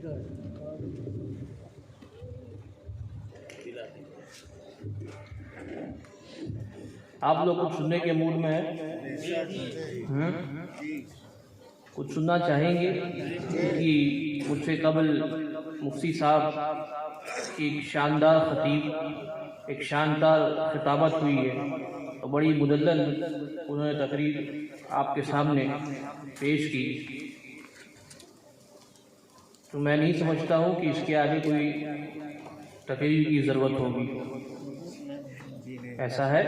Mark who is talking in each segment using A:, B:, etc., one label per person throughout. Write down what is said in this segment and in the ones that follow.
A: آپ لوگ کچھ سننے کے موڈ میں ہیں؟ کچھ سننا چاہیں گے؟ کہ مجھ سے قبل مفتی صاحب کی ایک شاندار خطیب، ایک شاندار خطابت ہوئی ہے، بڑی مدلل انہوں نے تقریر آپ کے سامنے پیش کی، تو میں نہیں سمجھتا ہوں کہ اس کے آگے کوئی تقریر کی ضرورت ہوگی۔ ایسا ہے؟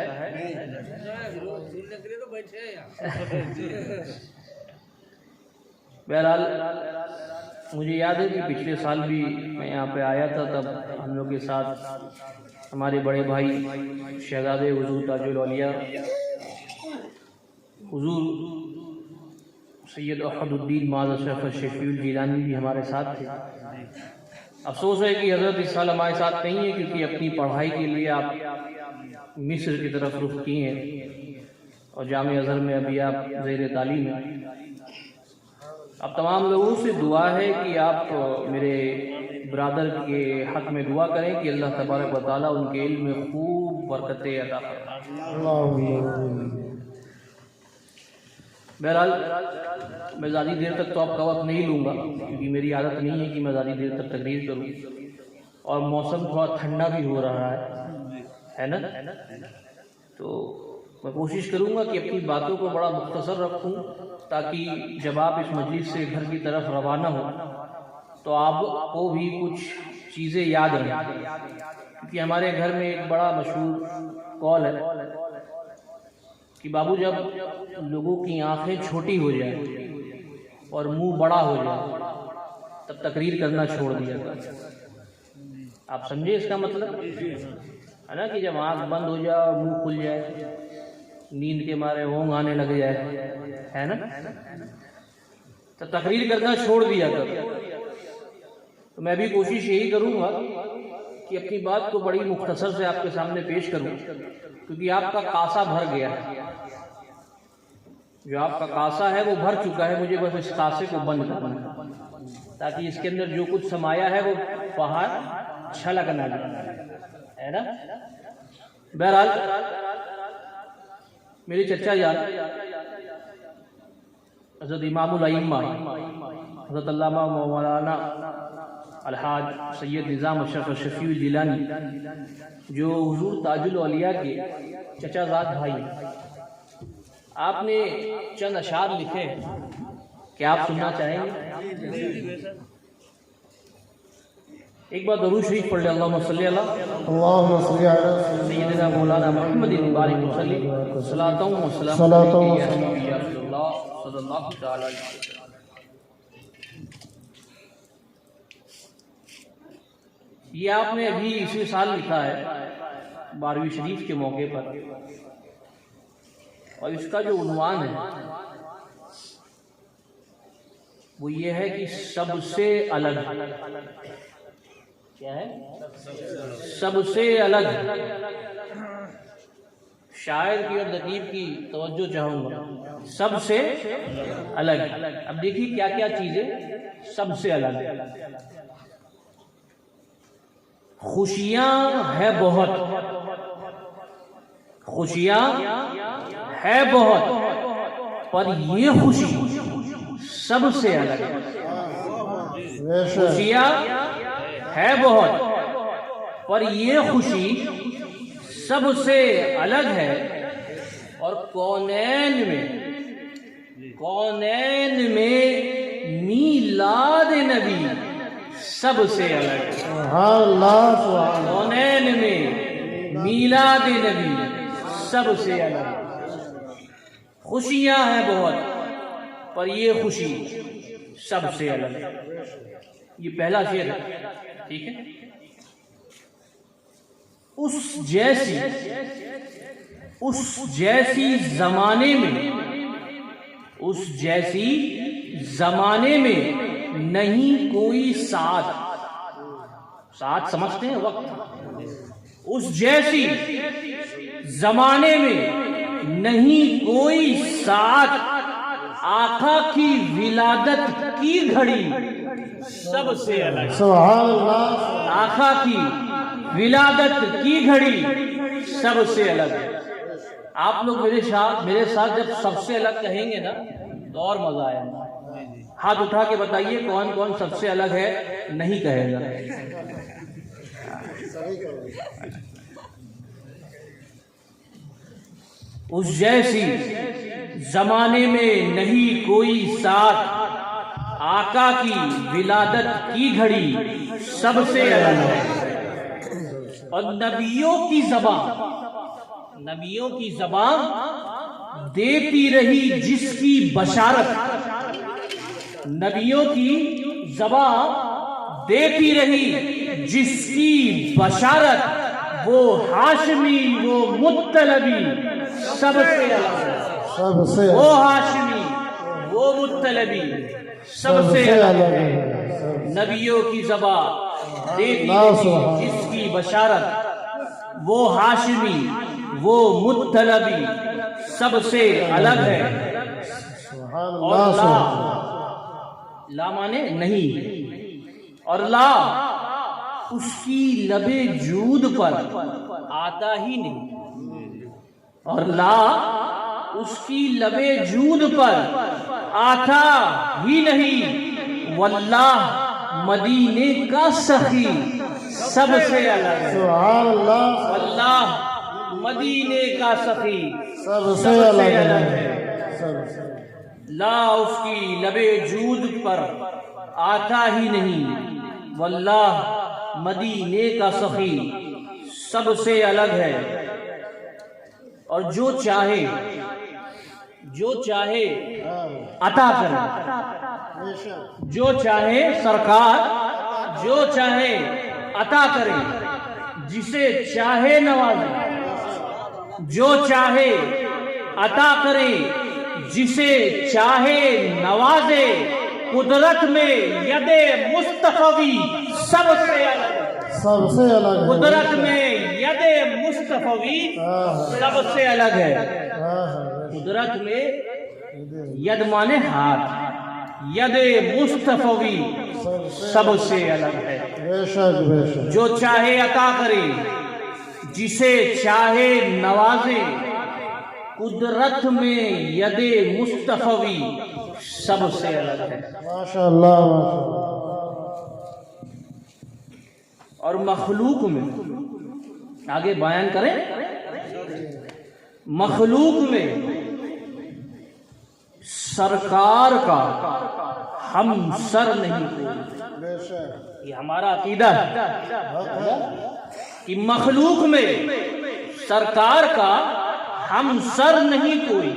A: بہرحال مجھے یاد ہے کہ پچھلے سال بھی میں یہاں پہ آیا تھا، تب ہم لوگ کے ساتھ ہمارے بڑے بھائی شہزادے حضور تاج الاولیاء حضور سید احد الدین معاذ اشرف الشفیع الجیلانی بھی ہمارے ساتھ تھے۔ افسوس ہے کہ حضرت اس سال ہمارے ساتھ نہیں ہے، کیونکہ اپنی پڑھائی کے لیے آپ مصر کی طرف رخ کیے ہیں اور جامعہ ازہر میں ابھی آپ زیر تعلیم ہیں۔ اب تمام لوگوں سے دعا ہے کہ آپ میرے برادر کے حق میں دعا کریں کہ اللہ تبارک و تعالیٰ ان کے علم میں خوب برکتیں عطا فرمائے۔ بہرحال میں زیادہ دیر تک تو آپ کا وقت نہیں لوں گا، کیونکہ میری عادت نہیں ہے کہ میں زیادہ دیر تک تقریر کروں، اور موسم تھوڑا ٹھنڈا بھی ہو رہا ہے نا، تو میں کوشش کروں گا کہ اپنی باتوں کو بڑا مختصر رکھوں، تاکہ جب آپ اس مجلس سے گھر کی طرف روانہ ہو تو آپ کو بھی کچھ چیزیں یاد رہیں، کیونکہ ہمارے گھر میں ایک بڑا مشہور قول ہے کہ بابو جب لوگوں کی آنکھیں چھوٹی ہو جائیں اور منہ بڑا ہو جائے تب تقریر کرنا چھوڑ دیا کریں۔ آپ سمجھے اس کا مطلب ہے نا، کہ جب آنکھ بند ہو جائے اور منہ کھل جائے، نیند کے مارے اونگ آنے لگ جائے، ہے نا، تو تقریر کرنا چھوڑ دیا کریں۔ تو میں بھی کوشش یہی کروں گا کہ اپنی بات کو بڑی مختصر سے آپ کے سامنے پیش کروں، کیونکہ آپ کا کاسہ بھر گیا ہے، جو آپ کا کاسہ ہے وہ بھر چکا ہے، مجھے بس اس کاسے کو بند کرنا ہے تاکہ اس کے اندر جو کچھ سمایا ہے وہ باہر چھلک نہ جائے، ہے نا۔ بہرحال میرے چچا جان حضرت امام الائمہ حضرت علامہ مولانا الحاج سید نظام اشرف الشفیع الجیلانی، جو حضور تاج الاولیاء کے چچا زاد بھائی، آپ نے چند اشعار لکھے ہیں، کیا آپ سننا چاہیں گے؟ ایک بار درود شریف پڑھ لیں، اللہم صلی علی سیدنا مولانا محمد مبارک وسلم صلاۃ و سلام علیک یا حبیبی یا رسول اللہ صلی اللہ تعالی علیہ وسلم۔ یہ آپ نے ابھی اسی سال لکھا ہے 12ویں شریف کے موقع پر، اور اس کا جو عنوان ہے وہ یہ ہے کہ سب سے الگ۔ کیا ہے؟ سب سے الگ۔ شاعر کی اور لطیف کی توجہ چاہوں گا، سب سے الگ۔ اب دیکھیے کیا کیا چیزیں سب سے الگ۔ خوشیاں ہے بہت، خوشیاں ہے بہت، پر یہ خوشی سب سے الگ ہے۔ خوشیاں ہے بہت، پر یہ خوشی سب سے الگ ہے، اور کونین میں میلاد نبی سب سے الگ ہے۔ کونین میں میلاد نبی سب سے الگ ہے۔ خوشیاں ہیں بہت، پر یہ خوشی سب سے الگ ہے۔ یہ پہلا شعر ہے، ٹھیک ہے۔ اس جیسی زمانے میں نہیں کوئی ساتھ سمجھتے ہیں وقت، اس جیسی زمانے میں نہیں کوئی ساتھ، آقا کی ولادت کی گھڑی سب سے الگ.
B: سبحان اللہ.
A: آقا کی ولادت کی گھڑی سب سے الگ ہے. آپ لوگ میرے ساتھ جب سب سے الگ کہیں گے نا تو اور مزہ آئے گا. ہاتھ اٹھا کے بتائیے کون کون سب سے الگ ہے, نہیں کہے گا. اس جیسی زمانے میں نہیں کوئی ساتھ, آقا کی ولادت کی گھڑی سب سے الگ ہے. اور نبیوں کی زبان دیتی رہی جس کی بشارت, نبیوں کی زبان دیتی رہی جس کی بشارت, وہ ہاشمی وہ مطلبی سب سے الگ ہے.
B: سب سے
A: وہ ہاشمی وہ مطلبی سب سے الگ ہے. نبیوں کی زبان دیتی رہی جس کی بشارت, وہ ہاشمی وہ مطلبی سب سے الگ ہے. اور لا مانے نہیں, اور لا اس کی لبے جود پر آتا ہی نہیں, اور لا اس کی لبے جود پر آتا ہی نہیں. واللہ مدینے کا سخی سب سے الگ ہے.
B: سبحان اللہ.
A: واللہ مدینے کا سخی
B: سب سے الگ ہے.
A: لا اس کی لبے جود پر آتا ہی نہیں. واللہ مدینے کا سخی سب سے الگ ہے. اور جو چاہے عطا کرے, جو چاہے سرکار جو چاہے عطا کرے, جسے چاہے نوازے, جو چاہے عطا کرے جسے چاہے نوازے. قدرت میں ید مصطفی سب سے الگ ہے.
B: سب سے الگ ہے.
A: قدرت میں ید مصطفی سب سے الگ ہے. قدرت میں ید مانے ہاتھ, ید مصطفی سب سے الگ ہے.
B: بے شک بے شک.
A: جو چاہے عطا کرے جسے چاہے نوازے. قدرت میں ید مصطفی سب سے الگ ہے.
B: ماشاء اللہ ماشاء اللہ.
A: اور مخلوق میں آگے بیان کریں, مخلوق میں سرکار کا ہم سر نہیں کوئی.
B: بے شک.
A: یہ ہمارا عقیدہ ہے کہ مخلوق میں سرکار کا ہم سر نہیں کوئی.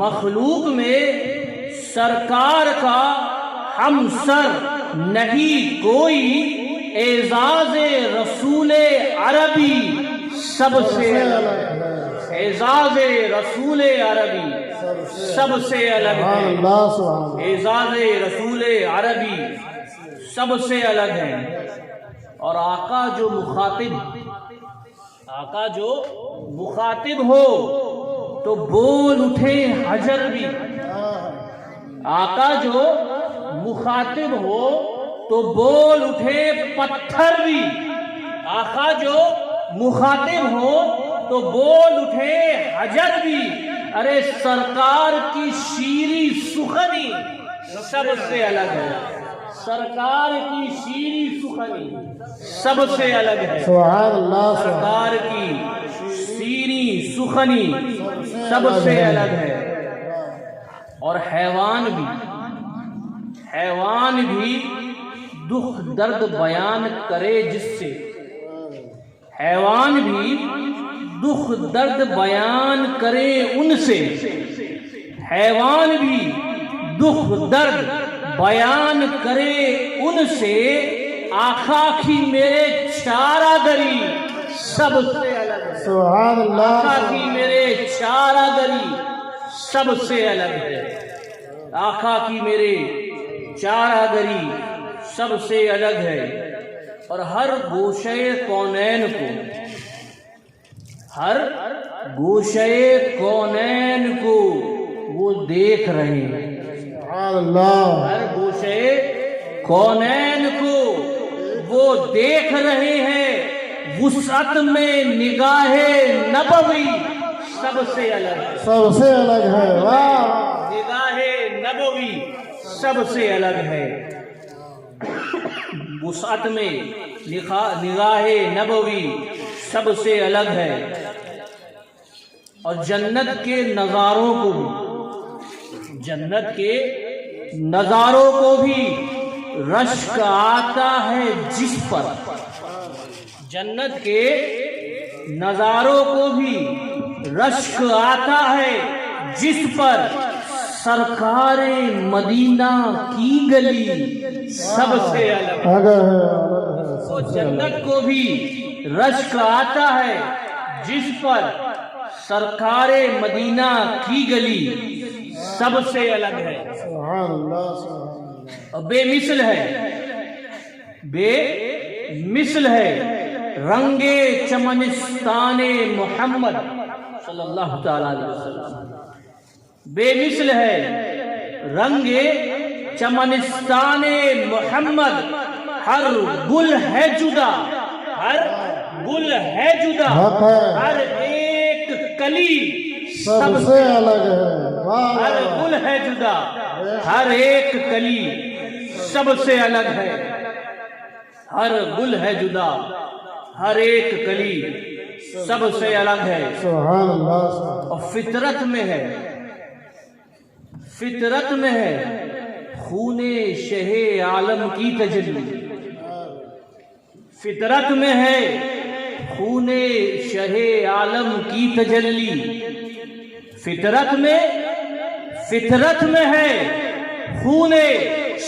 A: مخلوق میں سرکار کا ہم سر نہیں کوئی. اعزاز رسول عربی سب سے الگ ہے. اعزاز رسول عربی سب سے الگ ہے. اعزاز رسول عربی سب سے الگ ہے. اور آقا جو مخاطب ہو تو بول اٹھے حجر بھی. آقا جو مخاطب ہو تو بول اٹھے پتھر بھی. آقا جو مخاطب ہو تو بول اٹھے حجر بھی. ارے سرکار کی شیریں سخنی سب سے الگ ہے. سرکار کی شیریں سخنی سب سے الگ ہے.
B: سبحان اللہ.
A: سرکار کی شیریں سخنی سب سے الگ ہے. اور حیوان بھی دکھ درد بیان کرے جس سے. حیوان بھی دکھ درد بیان کرے ان سے. حیوان بھی دکھ درد بیان کرے ان سے. آقا کی میرے چارہ دری سب سے الگ ہے.
B: سبحان اللہ.
A: آقا کی میرے چارہ دری سب سے الگ ہے. آقا کی میرے چارہ دری سب سے الگ ہے. اور ہر گوشے کونین کو وہ دیکھ رہے ہیں.
B: سبحان اللہ.
A: ہر گوشے کونین کو وہ دیکھ رہے ہیں وسعت میں نگاہ نبوی سب سے الگ ہے،
B: سب سے الگ ہے، واہ
A: نگاہ نبوی سب سے الگ ہے، وسعت میں نگاہ نبوی سب سے الگ ہے۔ اور جنت کے نظاروں کو بھی، جنت کے نظاروں کو بھی رشک آتا ہے جس پر، جنت کے نظاروں کو بھی رشک آتا ہے جس پر سرکار مدینہ کی گلی سب سے الگ ہے۔
B: اگر ہے
A: تو جنت کو بھی رشک آتا ہے جس پر سرکار مدینہ کی گلی سب سے الگ ہے،
B: سبحان اللہ سبحان اللہ،
A: اور بے مثل ہے، بے مثل ہے رنگ چمنستان محمد صلی اللہ تعالی علیہ وسلم، بے مثل ہے رنگ چمنستان محمد، ہر گل ہے جدا، ہر گل ہے جدا،
B: حق ہے،
A: ہر ایک کلی
B: سب سے الگ ہے، واہ
A: ہر گل ہے جدا، ہر ایک کلی سب سے الگ ہے، ہر گل ہے جدا، ہر ایک کلی سب سے الگ ہے،
B: سبحان اللہ سبحان
A: اور فطرت میں ہے، فطرت میں ہے خون شہ عالم کی تجلی، فطرت میں ہے خون شہ عالم کی تجلی، فطرت میں ہے خون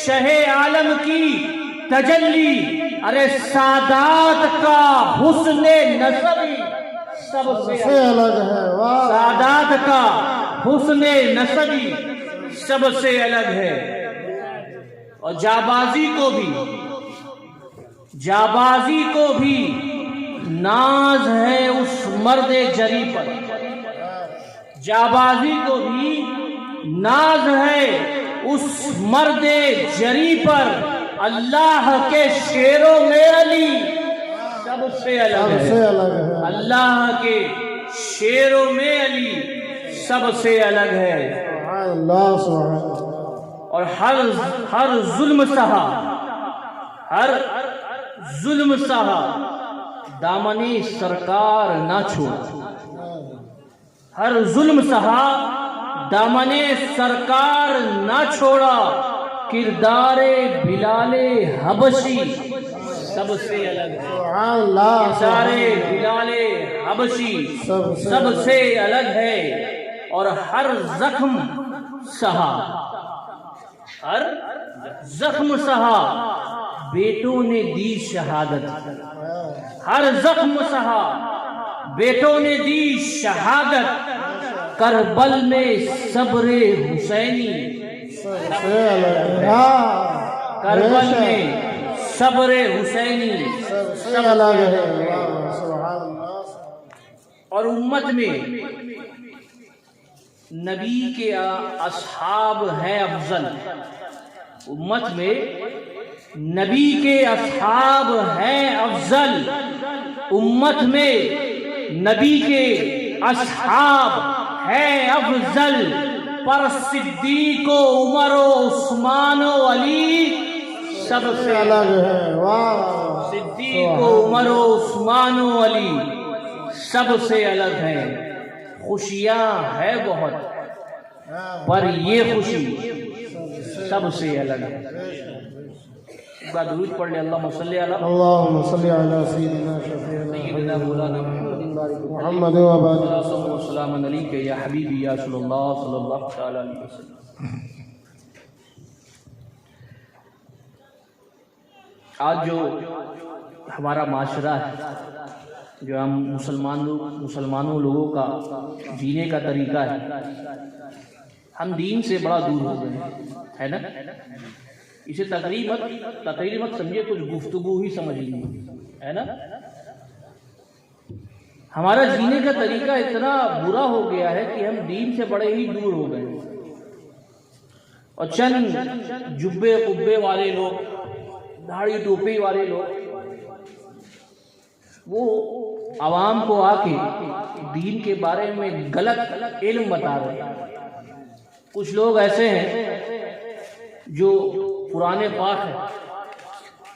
A: شہ عالم کی تجلی، ارے سادات کا حسن نسبی سب سے
B: سے الگ ہے، واہ
A: سادات کا حسن نسبی سب سے الگ ہے، اور جابازی کو بھی ناز ہے اس مرد جری پر، جابازی کو بھی ناز ہے اس مرد جری پر، اللہ کے شیروں میں علی سب سے الگ
B: سب
A: ہے،
B: سے الگ ہے،
A: اللہ کے شیروں میں علی سب سے الگ ہے،
B: سبحان اللہ سبحان اللہ،
A: اور ہر ظلم سہا، ہر ظلم سہا دامنی سرکار نہ چھوڑا، ہر ظلم سہا دامنی سرکار نہ چھوڑا، کردار بلال حبشی سب سے الگ ہے،
B: سبحان اللہ
A: کردار بلال حبشی سب سے الگ ہے، اور ہر زخم سہا، ہر زخم سہا بیٹوں نے دی شہادت، ہر زخم سہا بیٹوں نے دی شہادت، کربل میں صبر حسینی
B: سے الگ ہے، واہ
A: کربل میں صبر حسینی
B: سب سے الگ ہے، واہ سبحان اللہ،
A: اور امت میں نبی کے اصحاب ہیں افضل، امت میں نبی کے اصحاب ہیں افضل، امت میں نبی کے اصحاب ہیں افضل، پر صدیق و عمر و عثمان و علی سب سے
B: الگ ہے، واہ
A: صدیق و عمر و عثمان و علی سب سے الگ ہیں، خوشیاں ہے بہت پر یہ خوشی سب سے الگ ہے۔ ایک بار درود پڑھ لیں، اللہم صلی علی
B: اللہم صلی علی سیدنا
A: سیدنا
B: شفیعنا
A: مولانا محمد
B: محمد و آباد
A: و سلام علیکہ یا حبیبی یا صلی اللہ تعالی علیہ وسلم۔ آج جو ہمارا معاشرہ ہے، جو ہم مسلمانوں لوگوں کا جینے کا طریقہ ہے، ہم دین سے بڑا دور ہو گئے ہے نا، اسے تقریر مت سمجھے، کچھ گفتگو ہی سمجھ لیجیے ہے نا، ہمارا جینے کا طریقہ اتنا برا ہو گیا ہے کہ ہم دین سے بڑے ہی دور ہو گئے، اور چند جبے قبے والے لوگ داڑھی ٹوپی والے لوگ وہ عوام کو آ کے دین کے بارے میں غلط علم بتا رہے ہیں. کچھ لوگ ایسے ہیں جو قرآن پاک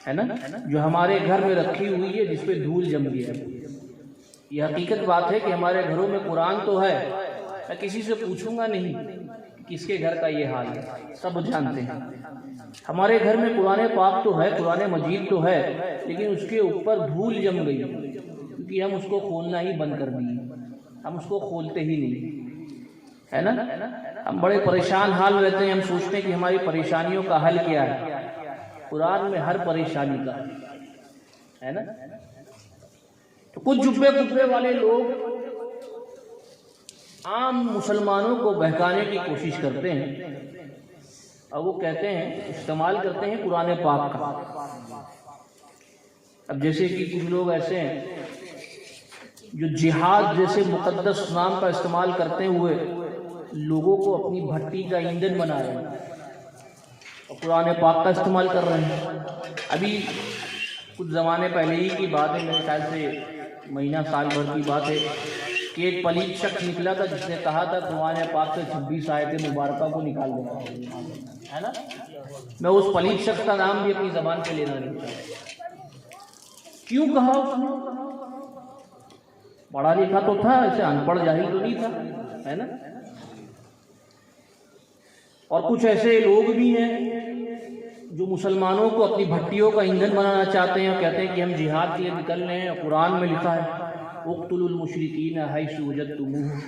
A: ہے نا جو ہمارے گھر میں رکھی ہوئی ہے، جس پہ دھول جم گیا ہے. یہ حقیقت بات ہے کہ ہمارے گھروں میں قرآن تو ہے، میں کسی سے پوچھوں گا نہیں کس کے گھر کا یہ حال ہے، سب جانتے ہیں. ہمارے گھر میں قرآن پاک تو ہے، قرآن مجید تو ہے، لیکن اس کے اوپر دھول جم گئی کیونکہ ہم اس کو کھولنا ہی بند کر دیے. ہم اس کو کھولتے ہی نہیں، ہے نا. ہم بڑے پریشان حال رہتے ہیں. ہم سوچتے ہیں کہ ہماری پریشانیوں کا حل کیا ہے. قرآن میں ہر پریشانی کا ہے نا. تو کچھ جبے کبے والے لوگ عام مسلمانوں کو بہکانے کی کوشش کرتے ہیں اور وہ کہتے ہیں، استعمال کرتے ہیں قرآن پاک کا. اب جیسے کہ کچھ لوگ ایسے ہیں جو جہاد جیسے مقدس نام کا استعمال کرتے ہوئے لوگوں کو اپنی بھٹی کا ایندھن بنا رہے ہیں اور قرآن پاک کا استعمال کر رہے ہیں. ابھی کچھ زمانے پہلے ہی کی بات ہے، میرے خیال سے مہینہ سال بھر کی بات ہے، کہ ایک پلیت شخص نکلا تھا جس نے کہا تھا قرآن پاک سے 26 آیت مبارکہ کو نکال دینا ہے نا. میں اس پلیت شخص کا نام بھی اپنی زبان پہ لینا نہیں چاہتا. کیوں کہا اس نے؟ پڑھا لکھا تو تھا، ایسے ان پڑھ جاہل تو نہیں تھا، ہے نا. اور کچھ ایسے لوگ بھی ہیں جو مسلمانوں کو اپنی بھٹیوں کا ایندھن بنانا چاہتے ہیں اور کہتے ہیں کہ ہم جہاد کے لیے نکل رہے ہیں. قرآن میں لکھا ہے اقتلوا المشرکین حیث وجدتموہم،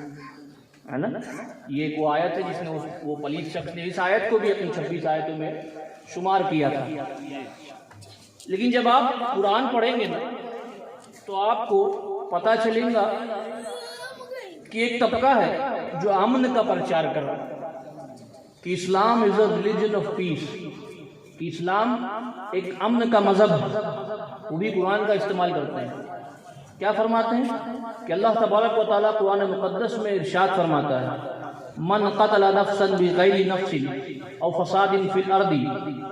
A: ہے نا. یہ ایک وہ آیت ہے جس نے وہ پلیت شخص نے اس آیت کو بھی اپنی 26 آیتوں میں شمار کیا تھا. لیکن جب آپ قرآن پڑھیں گے نا تو آپ کو پتہ چلے گا کہ ایک طبقہ ہے جو امن کا پرچار کر رہا ہے کہ اسلام از اے ریلیجن آف پیس، کہ اسلام ایک امن کا مذہب ہے. وہ بھی قرآن کا استعمال کرتے ہیں. کیا فرماتے ہیں کہ اللہ تبارک و تعالیٰ قرآن مقدس میں ارشاد فرماتا ہے من قتل نفسا بغیر نفس او فساد فی الارض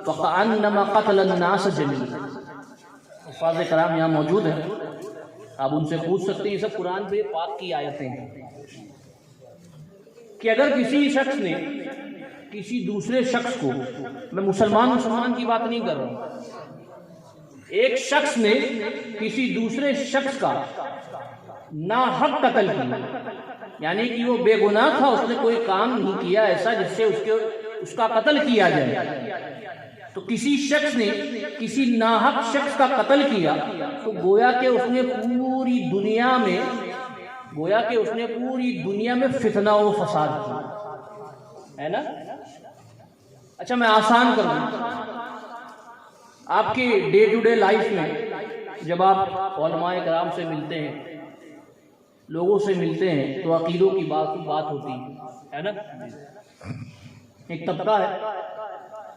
A: فکأنما قتل الناس جميعا. الفاظ کرام یہاں موجود ہیں، آپ ان سے پوچھ سکتے ہیں. یہ سب قرآن پہ پاک کی آیتیں ہیں کہ اگر کسی شخص نے کسی دوسرے شخص کو، میں مسلمان کی بات نہیں کر رہا ہوں، ایک شخص نے کسی دوسرے شخص کا ناحق قتل کیا، یعنی کہ وہ بے گناہ تھا، اس نے کوئی کام نہیں کیا ایسا جس سے اس کا قتل کیا جائے، تو کسی شخص نے کسی ناحق شخص کا قتل کیا تو گویا کہ اس نے پوری دنیا میں فتنہ و فساد کیا، ہے نا. اچھا میں آسان کر دوں، آپ کے ڈے ٹو ڈے لائف میں جب آپ علماء کرام سے ملتے ہیں، لوگوں سے ملتے ہیں، تو عقیدوں کی بات ہوتی ہے نا. ایک طبقہ ہے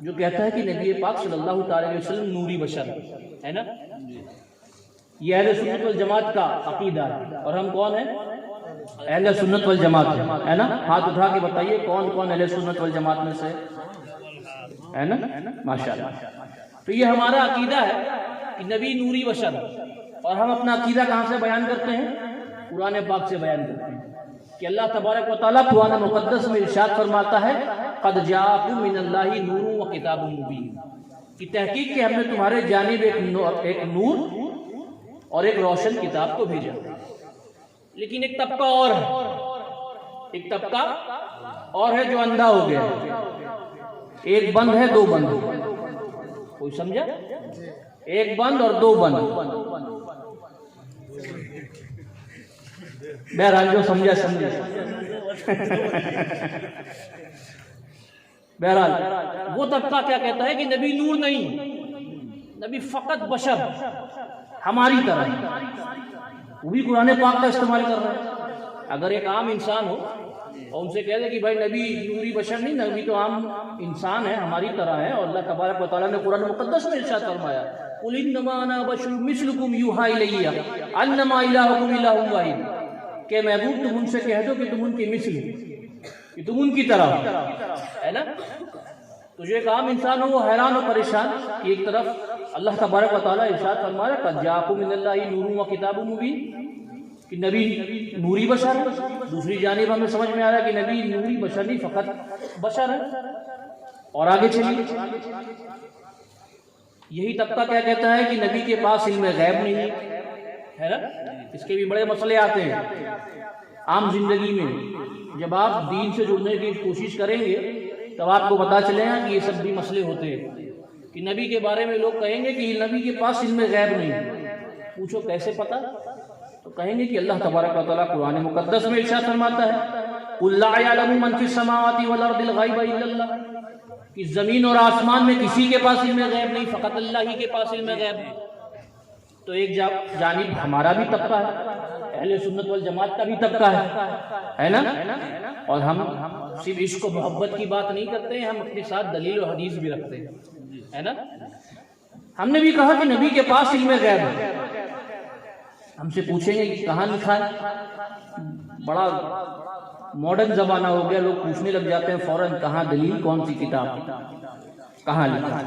A: جو کہتا ہے کہ نبی پاک صلی اللہ تعالی علیہ وسلم نوری بشر ہے نا. یہ اہل سنت والجماعت کا عقیدہ ہے. اور ہم کون ہیں؟ اہل سنت والجماعت ہے نا. ہاتھ اٹھا کے بتائیے کون کون اہل سنت والجماعت میں سے ہے نا. ماشاءاللہ. تو یہ ہمارا عقیدہ ہے کہ نبی نوری بشر، اور ہم اپنا عقیدہ کہاں سے بیان کرتے ہیں؟ قرآن پاک سے بیان کرتے ہیں کہ اللہ تبارک و تعالیٰ قرآن مقدس میں ارشاد فرماتا ہے قد جاءکم من اللہ نور و کتاب مبین، کی تحقیق کہ ہم نے تمہارے جانب ایک نور اور ایک روشن کتاب کو بھیجا. لیکن ایک طبقہ اور ہے جو اندھا ہو گیا ہے. ایک بند ہے، دو بند. کوئی سمجھا؟ ایک بند اور دو بند. بہرحال جو سمجھا. بہرحال وہ طبقہ کیا کہتا ہے کہ نبی نور نہیں، نبی فقط بشر ہماری طرح. وہ بھی قرآن پاک کا استعمال کر رہے ہیں. اگر ایک عام انسان ہو اور ان سے کہہ دے کہ بھائی نبی نوری بشر نہیں، نبی تو عام انسان ہے، ہماری طرح ہے، اور اللہ تبارک و تعالیٰ نے قرآن مقدس میں ارشاد فرمایا قل انما انا بشر مثلکم یوحی الی انما الہکم الہ واحد، کہ محبوب تم ان سے کہہ دو کہ تم ان کی مثل، کہ تم ان کی طرح ہے نا. تو جو ایک عام انسان ہو وہ حیران و پریشان کہ ایک طرف اللہ تبارک و تعالیٰ ارشاد فرما رہا ہے قد جاءکم من اللہ نور و کتاب مبین کہ نبی نوری بشر ہے، دوسری جانب ہمیں سمجھ میں آ رہا ہے کہ نبی نوری بشر نہیں فقط بشر ہے۔ اور آگے چلیے، یہی طبقہ کیا کہتا ہے کہ نبی کے پاس علم غیب نہیں ہے نا، اس کے بھی بڑے مسئلے آتے ہیں عام زندگی میں۔ جب آپ دین سے جڑنے کی کوشش کریں گے تب آپ کو پتا چلے گا کہ یہ سب بھی مسئلے ہوتے ہیں کہ نبی کے بارے میں لوگ کہیں گے کہ نبی کے پاس علم غیب نہیں ہے۔ پوچھو کیسے پتا؟ تو کہیں گے کہ اللہ تبارک و تعالیٰ قرآن مقدس میں ارشاد فرماتا ہے قُلْ لَا يَعْلَمُ مَنْ فِي السَّمَاوَاتِ وَالْأَرْضِ الْغَيْبَ إِلَّا اللَّهُ کہ زمین اور آسمان میں کسی کے پاس علم غیب نہیں، فقط اللہ ہی کے پاس علم غیب ہے۔ تو ایک جانب ہمارا بھی طبقہ ہے، اہل سنت والجماعت کا بھی طبقہ ہے نا، اور ہم صرف عشق و محبت کی بات نہیں کرتے ہیں، ہم اپنے ساتھ دلیل و حدیث بھی رکھتے ہیں، ہے نا۔ ہم نے بھی کہا کہ نبی کے پاس علم غیب ہے۔ ہم سے پوچھیں گے کہ کہاں لکھا ہے؟ بڑا ماڈرن زمانہ ہو گیا، لوگ پوچھنے لگ جاتے ہیں فوراً کہاں دلیل، کون سی کتاب، کہاں لکھا ہے؟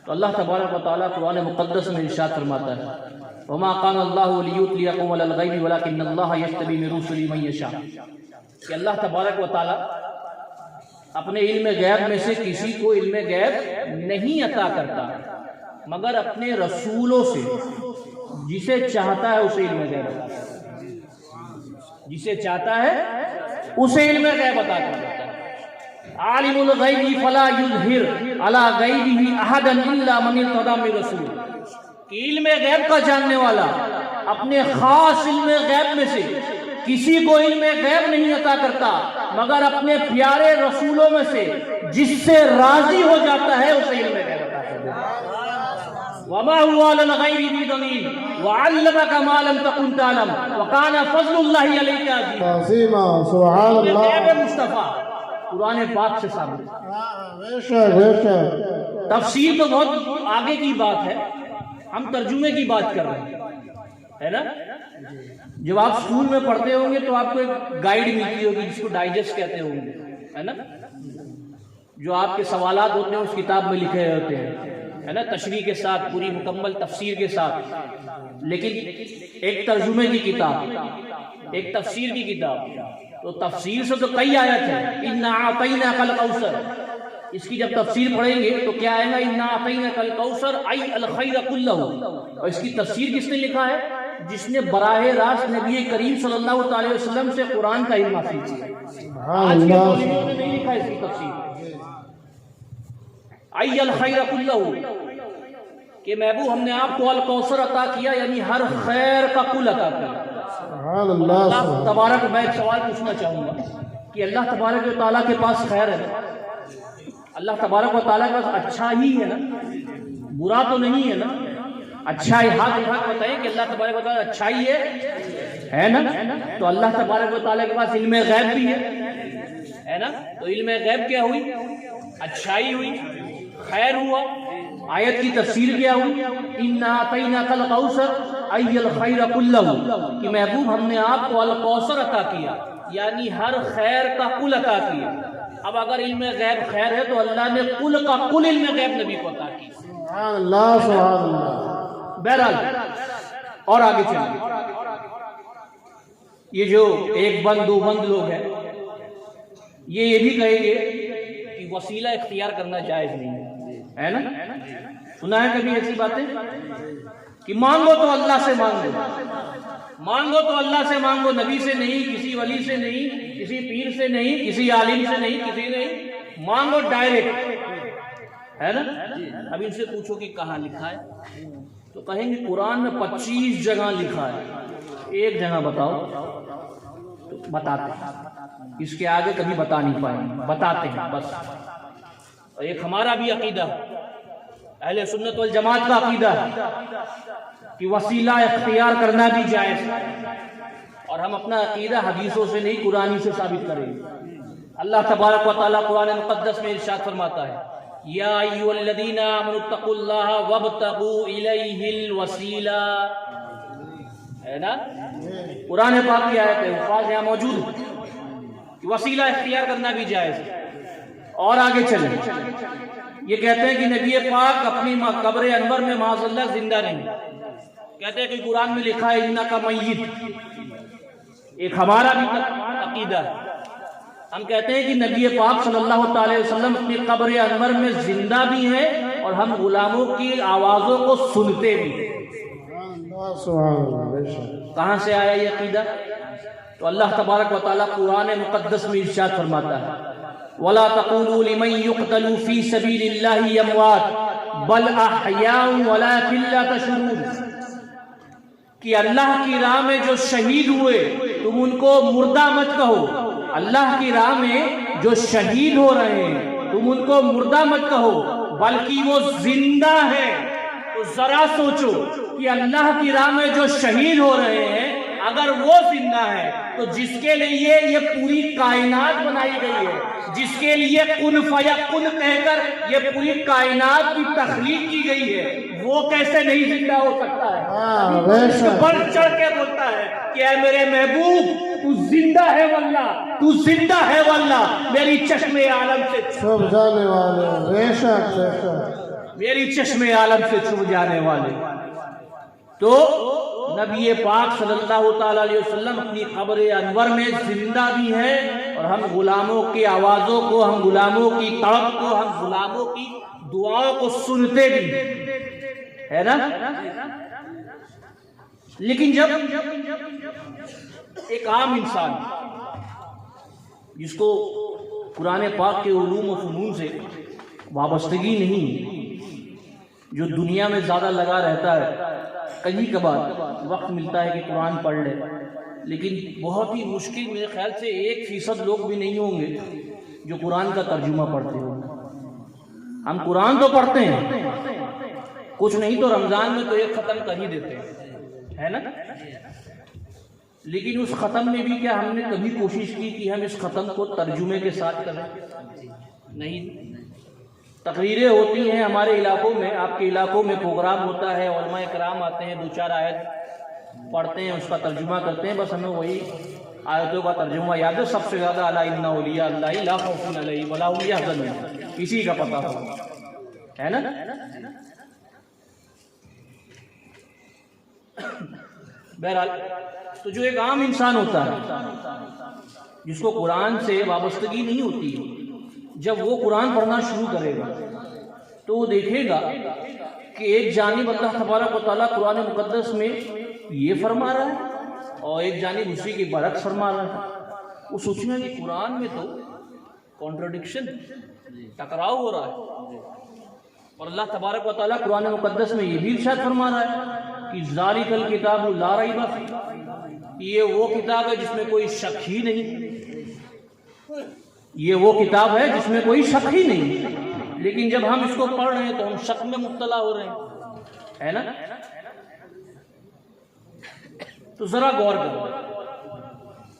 A: تو اللہ تبارک و تعالیٰ قرآن مقدس میں ارشاد فرماتا ہے وَمَا قَانَ اللَّهُ لِيُطْلِعَكُمْ عَلَى الْغَيْبِ وَلَكِنَّ اللَّهَ يَجْتَبِي مِن رُّسُلِهِ مَن يَشَاءُ کہ اللہ تبارک و تعالیٰ اپنے علم غیب میں سے کسی کو علم غیب نہیں عطا کرتا مگر اپنے رسولوں سے جسے چاہتا ہے اسے علم غیب عطا کرتا ہے، جسے چاہتا ہے اسے علم غیب عطا کرتا ہے۔ عالم الغیب فلا یظہر علی غیبہ احدا الا من ارتضی من رسول کہ علم غیب کا جاننے والا اپنے خاص علم غیب میں سے کسی کو علم غیب نہیں عطا کرتا مگر اپنے پیارے رسولوں میں سے جس سے راضی ہو جاتا ہے اسے علم غیب عطا کرتا ہے۔ وما هو على الغيب بضنين وعلمك ما لم تكن تعلم وكان فضل الله عليك
B: عظیما سبحان اللہ۔
A: غیب مصطفیٰ قرآن پاک سے ثابت ہے۔
B: بے شک بے شک۔
A: تفسیر تو بہت آگے کی بات ہے، ہم ترجمے کی بات کر رہے ہیں، ہے نا۔ جب آپ اسکول میں پڑھتے ہوں گے تو آپ کو ایک گائیڈ ملتی ہوگی جس کو ڈائجسٹ کہتے ہوں گے، ہے نا، جو آپ کے سوالات ہوتے ہیں اس کتاب میں لکھے ہوتے ہیں، ہے نا، تشریح کے ساتھ، پوری مکمل تفسیر کے ساتھ۔ لیکن ایک ترجمے کی کتاب، ایک تفسیر کی کتاب، تو تفسیر سے تو کئی آیت ہیں، اِنَّا أَعْطَيْنَاكَ الْكَوْثَرَ، اس کی جب تفسیر پڑھیں گے تو کیا آئے گا اِنَّا أَعْطَيْنَاكَ الْكَوْثَرَ أَيْ الْخَيْرَ كُلَّهُ، اور اس کی تفسیر کس نے لکھا ہے؟ جس نے براہ راست نبی کریم صلی اللہ علیہ وسلم سے قرآن کا علم حاصل کیا۔ آج کے دور میں نہیں لکھا اس کی تفسیر ای الخیر کلہ کہ محبوب ہم نے آپ کو الکوثر عطا کیا، یعنی ہر خیر کا کل عطا کیا۔
B: سبحان اللہ۔
A: اللہ تبارک، میں ایک سوال پوچھنا چاہوں گا کہ اللہ تبارک و تعالیٰ کے پاس خیر ہے، اللہ تبارک و تعالیٰ کے پاس اچھا ہی ہے نا، برا تو نہیں ہے نا، اچھا ہی، ہاتھ بتائیں کہ اللہ تبارک و تعالیٰ اچھا ہی ہے نا، تو اللہ تبارک و تعالیٰ کے پاس علم غیب بھی ہے نا، تو علم غیب کیا ہوئی؟ اچھائی ہوئی، خیر ہوا۔ آیت کی تفسیر کیا ہوئی؟ اِنَّا أَعْطَيْنَاكَ الْكَوْثَرَ أَيَّ الْخَيْرَ كُلَّهُ کہ محبوب ہم نے آپ کو الکوثر عطا کیا، یعنی ہر خیر کا کل عطا کیا۔ اب اگر علم غیب خیر ہے تو اللہ نے کل کا کل علم غیب نبی کو عطا کیا۔
B: سبحان اللہ سبحان اللہ۔
A: بہرحال اور آگے چلیے، یہ جو ایک بند دو بند لوگ ہیں یہ بھی کہیں گے کہ وسیلہ اختیار کرنا جائز نہیں ہے نا۔ سنا ہے کبھی ایسی باتیں کہ مانگو تو اللہ سے مانگو، مانگو تو اللہ سے مانگو، نبی سے نہیں، کسی ولی سے نہیں، کسی پیر سے نہیں، کسی عالم سے نہیں، کسی نہیں، مانگو ڈائریکٹ، ہے نا۔ اب ان سے پوچھو کہ کہاں لکھا ہے تو کہیں گے قرآن میں 25 جگہ لکھا ہے، ایک جگہ بتاؤ تو بتاتے ہیں، اس کے آگے کبھی بتا نہیں پائیں گے، بتاتے ہیں بس۔ اور ایک ہمارا بھی عقیدہ، اہل سنت والجماعت کا عقیدہ ہے کہ وسیلہ اختیار کرنا بھی جائز ہے، اور ہم اپنا عقیدہ حدیثوں سے نہیں قرآن سے ثابت کریں گے۔ اللہ تبارک و تعالیٰ قرآن مقدس میں ارشاد فرماتا ہے یا ایھا الذین آمنوا اتقوا اللہ وابتغوا الیہ الوسیلہ، ہے نا، قرآن پاک کی آیت ہے، الفاظ یہاں موجود ہے کہ وسیلہ اختیار کرنا بھی جائز ہے۔ اور آگے چلیں، یہ کہتے ہیں کہ نبی پاک اپنی قبر انور میں معاذ اللہ زندہ نہیں، کہتے ہیں کہ قرآن میں لکھا ہے انکا میت، ایک ہمارا بھی عقیدہ ہے، ہم کہتے ہیں کہ نبی پاک صلی اللہ تعالی وسلم اپنی قبر انور میں زندہ بھی ہیں اور ہم غلاموں کی آوازوں کو سنتے بھی ہیں۔
B: سبحان اللہ، بے شک۔
A: کہاں سے آیا یہ عقیدہ؟ تو اللہ تبارک و تعالیٰ قرآن مقدس میں ارشاد فرماتا ہے وَلَا تَقُولُوا لِمَن يُقْتَلُ فِي سَبِيلِ اللَّهِ أَمْوَاتٌ بَلْ أَحْيَاءٌ وَلَٰكِن لَّا تَشْعُرُونَ، کہ اللہ کی راہ میں جو شہید ہوئے تم ان کو مردہ مت کہو، اللہ کی راہ میں جو شہید ہو رہے ہیں تم ان کو مردہ مت کہو بلکہ وہ زندہ ہے۔ تو ذرا سوچو کہ اللہ کی راہ میں جو شہید ہو رہے ہیں اگر وہ زندہ ہے تو جس کے لیے یہ پوری کائنات بنائی گئی ہے، جس کے لیے کن فیکن کہہ کر یہ پوری کائنات کی تخلیق کی گئی ہے، وہ کیسے نہیں زندہ ہو سکتا ہے؟ بڑھ چڑھ کے بولتا ہے کہ اے میرے محبوب تو زندہ ہے واللہ، تو زندہ ہے واللہ، میری چشم عالم سے
B: چھپ جانے والے، بے شک بے شک،
A: میری چشم عالم سے چھپ جانے والے۔ تو نبی پاک صلی اللہ تعالی علیہ وسلم اپنی قبر انور میں زندہ بھی ہیں اور ہم غلاموں کی آوازوں کو، ہم غلاموں کی تڑپ کو، ہم غلاموں کی دعاؤں کو سنتے بھی ہے نا۔ لیکن جب ایک عام انسان جس کو قرآن پاک کے علوم و فنون سے وابستگی نہیں، جو دنیا میں زیادہ لگا رہتا ہے، کبھی کبھار وقت ملتا ہے کہ قرآن پڑھ لے، لیکن بہت ہی مشکل، میرے خیال سے 1% لوگ بھی نہیں ہوں گے جو قرآن کا ترجمہ پڑھتے ہوں۔ ہم قرآن تو پڑھتے ہیں، کچھ نہیں تو رمضان میں تو ایک ختم کر ہی دیتے ہیں، ہے نا، لیکن اس ختم میں بھی کیا ہم نے کبھی کوشش کی کہ ہم اس ختم کو ترجمے کے ساتھ کریں؟ نہیں۔ تقریریں ہوتی ہیں ہمارے علاقوں میں، آپ کے علاقوں میں پروگرام ہوتا ہے، علماء کرام آتے ہیں، 2-4 آیت پڑھتے ہیں، اس کا ترجمہ کرتے ہیں، بس ہمیں وہی آیتوں کا ترجمہ یاد ہے، سب سے زیادہ الا ان اولیاء اللہ لا خوف علیہم ولا هم يحزنون، اسی کا پتہ ہو، ہے نا۔ بہرحال تو جو ایک عام انسان ہوتا ہے جس کو قرآن سے وابستگی نہیں ہوتی، جب وہ قرآن پڑھنا شروع کرے گا تو وہ دیکھے گا کہ ایک جانب اللہ تبارک و تعالیٰ قرآن مقدس میں یہ فرما رہا ہے اور ایک جانب اسی کے برعکس فرما رہا ہے۔ وہ سوچے گا کہ قرآن میں تو کانٹرڈکشن، ٹکراؤ ہو رہا ہے، اور اللہ تبارک و تعالیٰ قرآن مقدس میں یہ بھی ارشاد فرما رہا ہے کہ ذالک الکتاب لا ریب فیہ، یہ وہ کتاب ہے جس میں کوئی شک ہی نہیں، یہ وہ کتاب ہے جس میں کوئی شک ہی نہیں، لیکن جب ہم اس کو پڑھ رہے ہیں تو ہم شک میں مبتلا ہو رہے ہیں، ہے نا۔ تو ذرا غور کرو،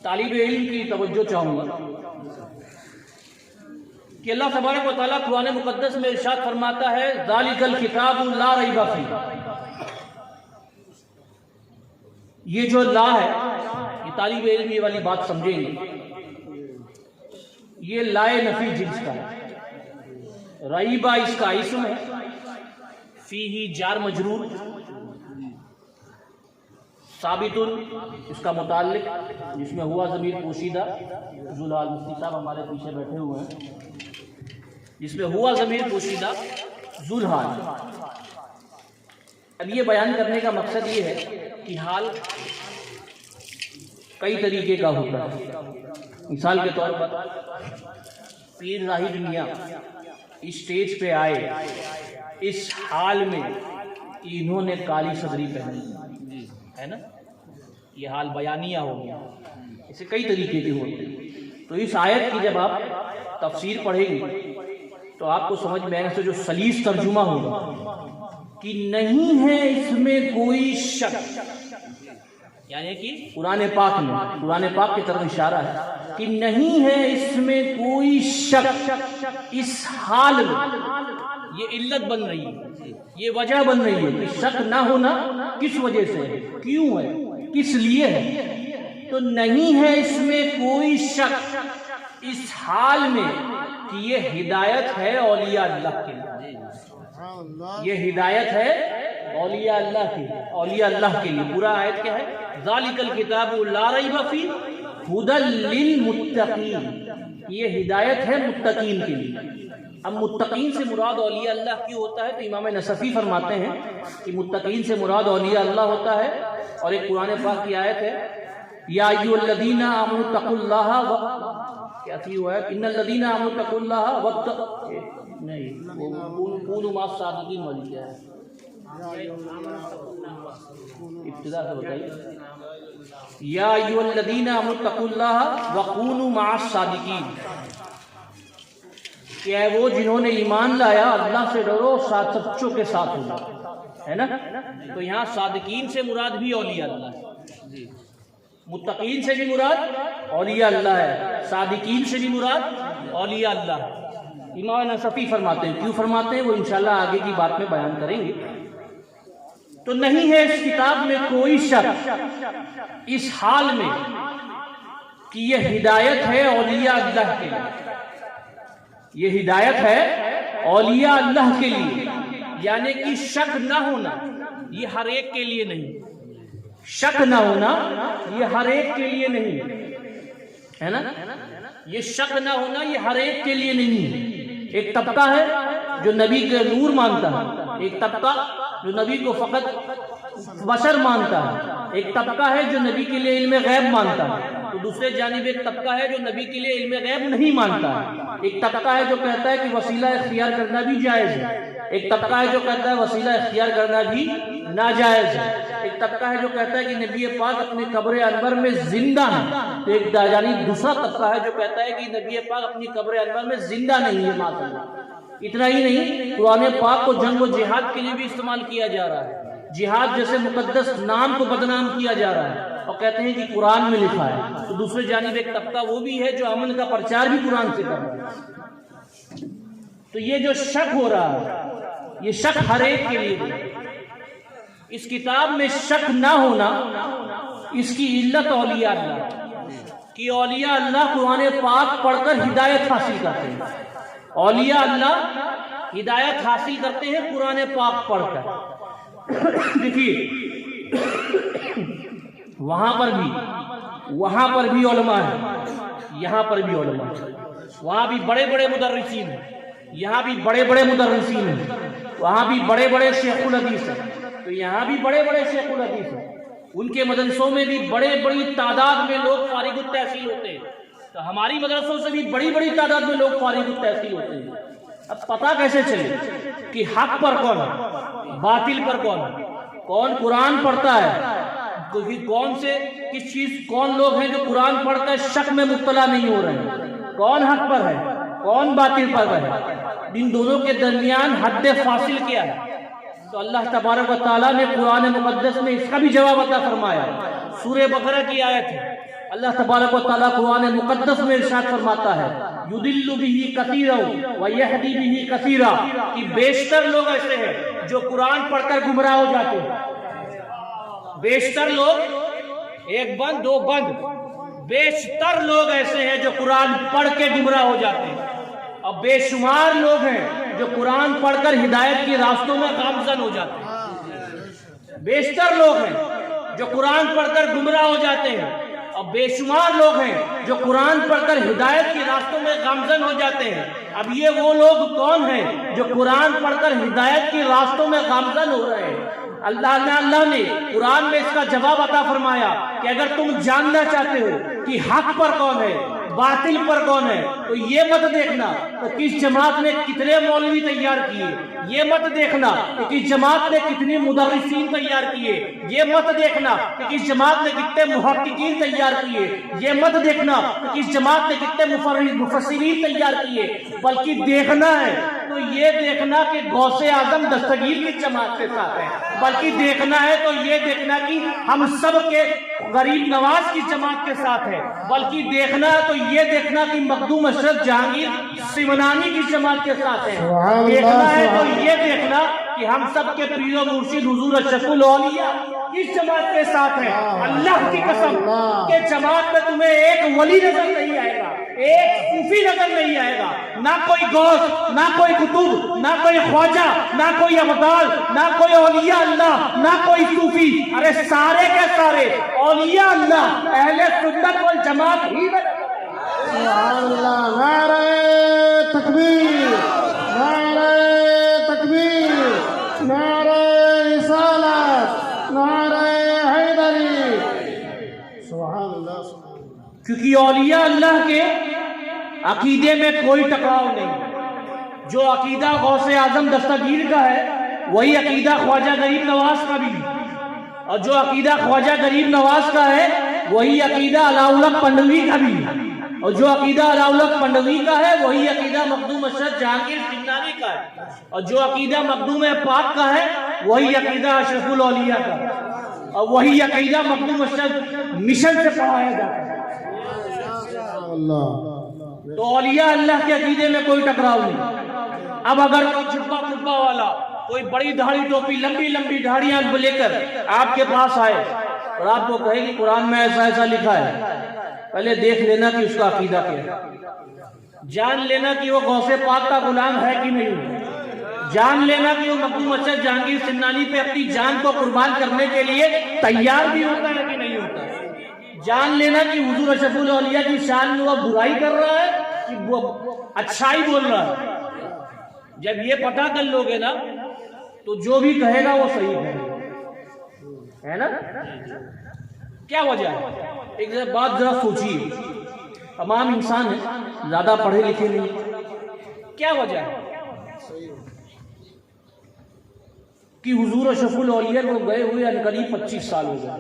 A: طالب علم کی توجہ چاہوں گا کہ اللہ تبارک و تعالیٰ قرآن مقدس میں ارشاد فرماتا ہے ذالک الکتاب لا ریب فیہ، یہ جو لا ہے، یہ طالب علم یہ والی بات سمجھیں گے، یہ لائے نفی جنس کا ہے، ریبہ اس کا اسم ہے، فیہ جار مجرور، ثابت اس کا متعلق جس میں ہوا ضمیر پوشیدہ، ذوالحال مفتی صاحب ہمارے پیچھے بیٹھے ہوئے ہیں، جس میں ہوا ضمیر پوشیدہ ذوالحال۔ اب یہ بیان کرنے کا مقصد یہ ہے کہ حال کئی طریقے کا ہوتا ہے۔ مثال کے طور پر پیر راہب میاں اسٹیج پہ آئے اس حال میں انہوں نے کالی صدری پہنی ہے نا، یہ حال بیانیہ ہو گیا، اسے کئی طریقے کے ہوتے ہیں۔ تو اس آیت کی جب آپ تفسیر پڑھیں گے تو آپ کو سمجھ میں آئے گا، جو سلیس ترجمہ ہوگا کہ نہیں ہے اس میں کوئی شک، یعنی کہ قرآن پاک میں، قرآن پاک کی طرف اشارہ ہے کہ نہیں ہے اس میں کوئی شک، اس حال میں یہ علت بن رہی ہے، یہ وجہ بن رہی ہے کہ شک نہ ہونا کس وجہ سے ہے، کیوں ہے، کس لیے ہے، تو نہیں ہے اس میں کوئی شک اس حال میں کہ یہ ہدایت ہے اولیاء اللہ کے لیے، یہ ہدایت ہے اولیاء اللہ کی، اولیاء اللہ کے لیے۔ پورا آیت کیا ہے؟ ذالک الکتاب لا ریب فیہ ھدی للمتقین، یہ ہدایت ہے متقین کے لیے۔ اب متقین سے مراد اولیاء اللہ کی ہوتا ہے تو امام نصفی فرماتے ہیں کہ متقین سے مراد اولیاء اللہ ہوتا ہے، اور ایک قرآن پاک کی آیت ہے یا ایھا الذین آمنوا اتقوا اللہ، کیا تھی وہ ہے؟ ان الذین آمنوا اتقوا اللہ نہیں، وہ کونوا مع الصادقین والی کیا ہے؟ ابتدا سے بتائیے، یا ایھا الذین آمنوا اتقوا اللہ وکونوا مع الصادقین، کہ اے وہ جنہوں نے ایمان لایا اللہ سے ڈرو، سچوں کے ساتھ ہو جاؤ، ہے نا؟ تو یہاں صادقین سے مراد بھی اولیاء اللہ ہے، متقین سے بھی مراد اولیاء اللہ ہے، صادقین سے بھی مراد اولیاء اللہ ہے۔ امام نصفی فرماتے ہیں، کیوں فرماتے ہیں وہ انشاءاللہ آگے کی بات میں بیان کریں گے۔ تو نہیں ہے اس کتاب میں کوئی شک اس حال میں کہ یہ ہدایت ہے اولیاء اللہ کے لیے، یہ ہدایت ہے اولیاء اللہ کے لیے، یعنی کہ شک نہ ہونا یہ ہر ایک کے لیے نہیں، شک نہ ہونا یہ ہر ایک کے لیے نہیں ہے نا، یہ شک نہ ہونا یہ ہر ایک کے لیے نہیں۔ ایک طبقہ ہے جو نبی کے نور مانتا ہے، ایک طبقہ جو نبی کو فقط بشر مانتا ہے، ایک طبقہ ہے جو نبی کے لیے علم غیب مانتا ہے، تو دوسرے جانب ایک طبقہ ہے جو نبی کے لیے علم غیب نہیں مانتا ہے، ایک طبقہ ہے جو کہتا ہے کہ وسیلہ اختیار کرنا بھی جائز ہے، ایک طبقہ ہے جو کہتا ہے وسیلہ اختیار کرنا بھی ناجائز ہے، ایک طبقہ ہے جو کہتا ہے کہ نبی پاک اپنے قبر انور میں زندہ ہے، تو ایک یعنی دوسرا طبقہ ہے جو کہتا ہے کہ نبی پاک اپنی قبر انور میں زندہ نہیں ہے معاذ اللہ۔ اتنا ہی نہیں، قرآن پاک کو جنگ و جہاد کے لیے بھی استعمال کیا جا رہا ہے، جہاد جیسے مقدس نام کو بدنام کیا جا رہا ہے اور کہتے ہیں کہ قرآن میں لکھا ہے، تو دوسرے جانب ایک طبقہ وہ بھی ہے جو امن کا پرچار بھی قرآن سے کر رہا ہے۔ تو یہ جو شک ہو رہا ہے یہ شک ہر ایک کے لیے ہے، اس کتاب میں شک نہ ہونا اس کی علت اولیاء اللہ کہ اولیاء اللہ قرآن پاک پڑھ کر ہدایت حاصل کرتے ہیں، اولیاء اللہ ہدایت حاصل کرتے ہیں قرآن پاک پڑھ کر۔ دیکھیے وہاں پر بھی علماء ہیں، یہاں پر بھی علماء ہیں، وہاں بھی بڑے بڑے مدرسین ہیں، یہاں بھی بڑے بڑے مدرسین ہیں، وہاں بھی بڑے بڑے شیخ الحدیث ہیں، تو یہاں بھی بڑے بڑے شیخ الحدیث ہیں، ان کے مدرسوں میں بھی بڑی تعداد میں لوگ فارغ التحصیل ہوتے ہیں، تو ہماری مدرسوں سے بھی بڑی تعداد میں لوگ فارغ التحصیل ہوتے ہیں۔ اب پتہ کیسے چلے کہ حق پر کون ہے، باطل پر کون ہے، کون قرآن پڑھتا ہے، کون لوگ ہیں جو قرآن پڑھ کر شک میں مبتلا نہیں ہو رہے ہیں، کون حق پر ہے کون باطل پر ہے، ان دونوں کے درمیان حد فاصل کیا ہے؟ تو اللہ تبارک و تعالیٰ نے قرآن مقدس میں اس کا بھی جواب عطا فرمایا۔ سورہ بقرہ کی آیت ہے، اللہ تبارک و تعالیٰ قرآن مقدس میں ارشاد فرماتا ہے یضل بہ کثیرا ویہدی بہ کثیرا، کہ بیشتر لوگ ایسے ہیں جو قرآن پڑھ کر گمراہ ہو جاتے ہیں، بیشتر لوگ، ایک بند دو بند، بیشتر لوگ ایسے ہیں جو قرآن پڑھ کے گمراہ ہو جاتے ہیں، اور بے شمار لوگ ہیں جو قرآن پڑھ کر ہدایت کے راستوں میں گامزن ہو جاتے ہیں، بیشتر لوگ ہیں جو قرآن پڑھ کر گمراہ ہو جاتے ہیں، اور بے شمار لوگ ہیں جو قرآن پڑھ کر ہدایت کے راستوں میں گامزن ہو جاتے ہیں۔ اب یہ وہ لوگ کون ہیں جو قرآن پڑھ کر ہدایت کے راستوں میں گامزن ہو رہے ہیں؟ اللہ نے قرآن میں اس کا جواب عطا فرمایا کہ اگر تم جاننا چاہتے ہو کہ حق پر کون ہے باطل پر کون ہے تو یہ مت دیکھنا کہ کس جماعت نے کتنے مولوی تیار کیے، یہ مت دیکھنا کہ کس جماعت نے کتنے مدرسین تیار کیے، یہ مت دیکھنا کہ کس جماعت نے کتنے محققین تیار کیے، یہ مت دیکھنا کہ کس جماعت نے کتنے مفسرین تیار کیے، بلکہ دیکھنا ہے تو یہ دیکھنا کہ غوث اعظم دستگیر کی جماعت کے ساتھ ہے، بلکہ دیکھنا ہے تو یہ دیکھنا کہ ہم سب کے غریب نواز کی جماعت کے ساتھ ہے، بلکہ دیکھنا ہے تو یہ دیکھنا کہ مخدوم اشرف جہانگیر سمنانی کی جماعت کے ساتھ ہے، دیکھنا ہے تو یہ دیکھنا کہ کہ ہم سب کے پیر و مرشد حضور اشرف الاولیاء کس جماعت کے ساتھ ہیں؟ اللہ کی قسم کہ جماعت میں تمہیں ایک ولی نظر نہیں آئے گا، ایک صوفی نظر نہیں آئے گا، نہ کوئی غوث، نہ کوئی قطب، نہ کوئی خواجہ، نہ کوئی ابدال، نہ کوئی اولیاء اللہ، نہ کوئی صوفی، ارے سارے کے سارے اولیاء اللہ اہل سنت والجماعت ہی میں۔
B: سبحان اللہ، نعرہ تکبیر، نعرہ تکبیر، نعرہ رسالت، نعرہ حیدری، سبحان اللہ سبحان اللہ۔
A: کیونکہ اولیاء اللہ کے عقیدے میں کوئی ٹکراؤ نہیں۔ جو عقیدہ غوث اعظم دستگیر کا ہے وہی عقیدہ خواجہ غریب نواز کا بھی، اور جو عقیدہ خواجہ غریب نواز کا ہے وہی عقیدہ علاء الحق پنڈوی کا بھی، اور جو عقیدہ علاء الحق پنڈوی کا ہے وہی عقیدہ مخدوم اشرف جہانگیر سمنانی کا ہے، اور جو عقیدہ مخدوم پاک کا ہے وہی عقیدہ اشرف الاولیاء کا ہے، اور وہی عقیدہ مخدوم اشرف مشن سے پڑھایا جاتا ہے۔ تو اولیاء اللہ کے عقیدے میں کوئی ٹکراؤ نہیں۔ اب اگر کوئی جھبا پھبا والا، کوئی بڑی داڑھی ٹوپی، لمبی لمبی داڑیاں لے کر آپ کے پاس آئے اور آپ کو کہے کہ قرآن میں ایسا ایسا لکھا ہے، پہلے دیکھ لینا کہ اس کا عقیدہ کیا ہے، جان لینا کہ وہ غوث پاک کا غلام ہے کہ نہیں، جان لینا کہ وہ مخدوم اشرف جہانگیر سمنانی پہ اپنی جان کو قربان کرنے کے لیے تیار بھی ہوتا ہے کہ نہیں ہوتا، جان لینا کہ حضور اشرف الاولیاء کی شان میں وہ برائی کر رہا ہے کہ وہ اچھائی بول رہا ہے۔ جب یہ پتہ کر لوگے نا تو جو بھی کہے گا وہ صحیح ہے نا۔ کیا وجہ ہے؟ ایک بات ذرا سوچیے، تمام انسان ہیں، زیادہ پڑھے لکھے نہیں، کیا وجہ ہے کہ حضور اشرف الاولیاء کو گئے ہوئے عنقریب 25 سال ہو گئے،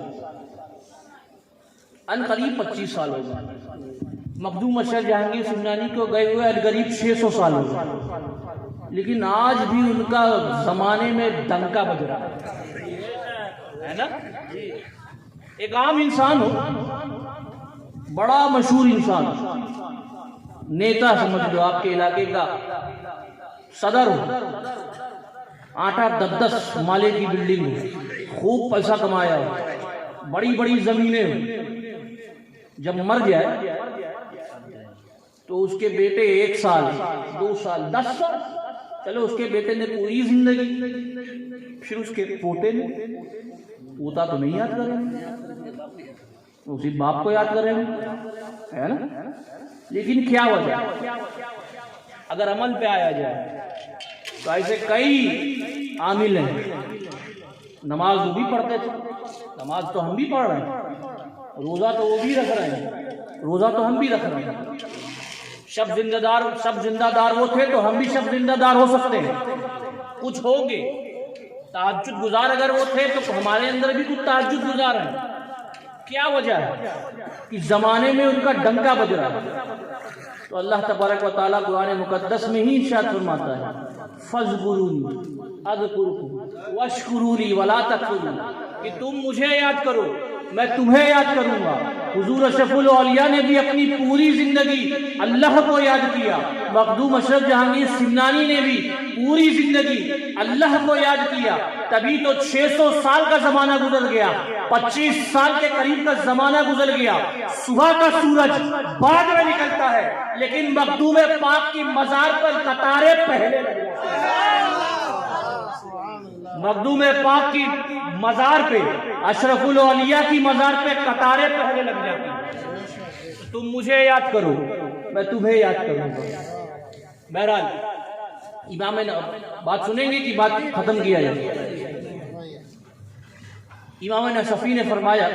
A: عنقریب 25 سال ہو گئے، مخدوم اشرف جہانگیر سمنانی کو گئے ہوئے عنقریب 600 سال ہو گئے، لیکن آج بھی ان کا زمانے میں ڈنکا بج رہا ہے نا۔ ایک عام انسان ہو، بڑا مشہور انسان، نیتا سمجھ لو، آپ کے علاقے کا صدر ہو، 8-10 مالے کی بلڈنگ ہو، خوب پیسہ کمایا ہو، بڑی بڑی زمینیں ہو، جب مر جائے تو اس کے بیٹے 1 سال 2 سال 10 سال، چلو اس کے بیٹے نے پوری زندگی، پھر اس کے پوتے نے، پوتا تو نہیں یاد کریں، اسی باپ کو یاد کریں ہے نا۔ لیکن کیا وجہ؟ اگر عمل پہ آیا جائے تو ایسے کئی عامل ہیں، نماز وہ بھی پڑھتے تھے، نماز تو ہم بھی پڑھ رہے ہیں، روزہ تو وہ بھی رکھ رہے ہیں، روزہ تو ہم بھی رکھ رہے ہیں، شب زندہ دار وہ تھے تو ہم بھی شب زندہ دار ہو سکتے ہیں، کچھ ہوں گے، تہجد گزار اگر وہ تھے تو ہمارے اندر بھی کچھ تہجد گزار ہیں۔ کیا وجہ ہے کہ زمانے میں ان کا ڈنکا بج رہا ہے؟ تو اللہ تبارک و تعالیٰ قرآن مقدس میں ہی ارشاد فرماتا ہے، فَاذْكُرُونِي أَذْكُرْكُمْ وَاشْكُرُوا لِي وَلَا تَكْفُرُونِ، کہ تم مجھے یاد کرو میں تمہیں یاد کروں گا۔ حضور اشرف الاولیاء نے بھی اپنی پوری زندگی اللہ کو یاد کیا، مخدوم اشرف جہانگیر سمنانی نے بھی پوری زندگی اللہ کو یاد کیا، تبھی تو 600 سال کا زمانہ گزر گیا، 25 سال کے قریب کا زمانہ گزر گیا، صبح کا سورج بعد میں نکلتا ہے لیکن مخدوم پاک کی مزار پر قطاریں پہلے لگ جاتی ہیں۔ مخدوم پاک کی مزار پہ، اشرف الاولیاء کی مزار پہ قطاریں پہلے لگ جاتی ہیں۔ تم مجھے یاد کرو میں تمہیں یاد کروں گا۔ بہرحال امام نے بات سنیں گے کہ بات ختم کیا جائے۔ امام نصفی نے فرمایا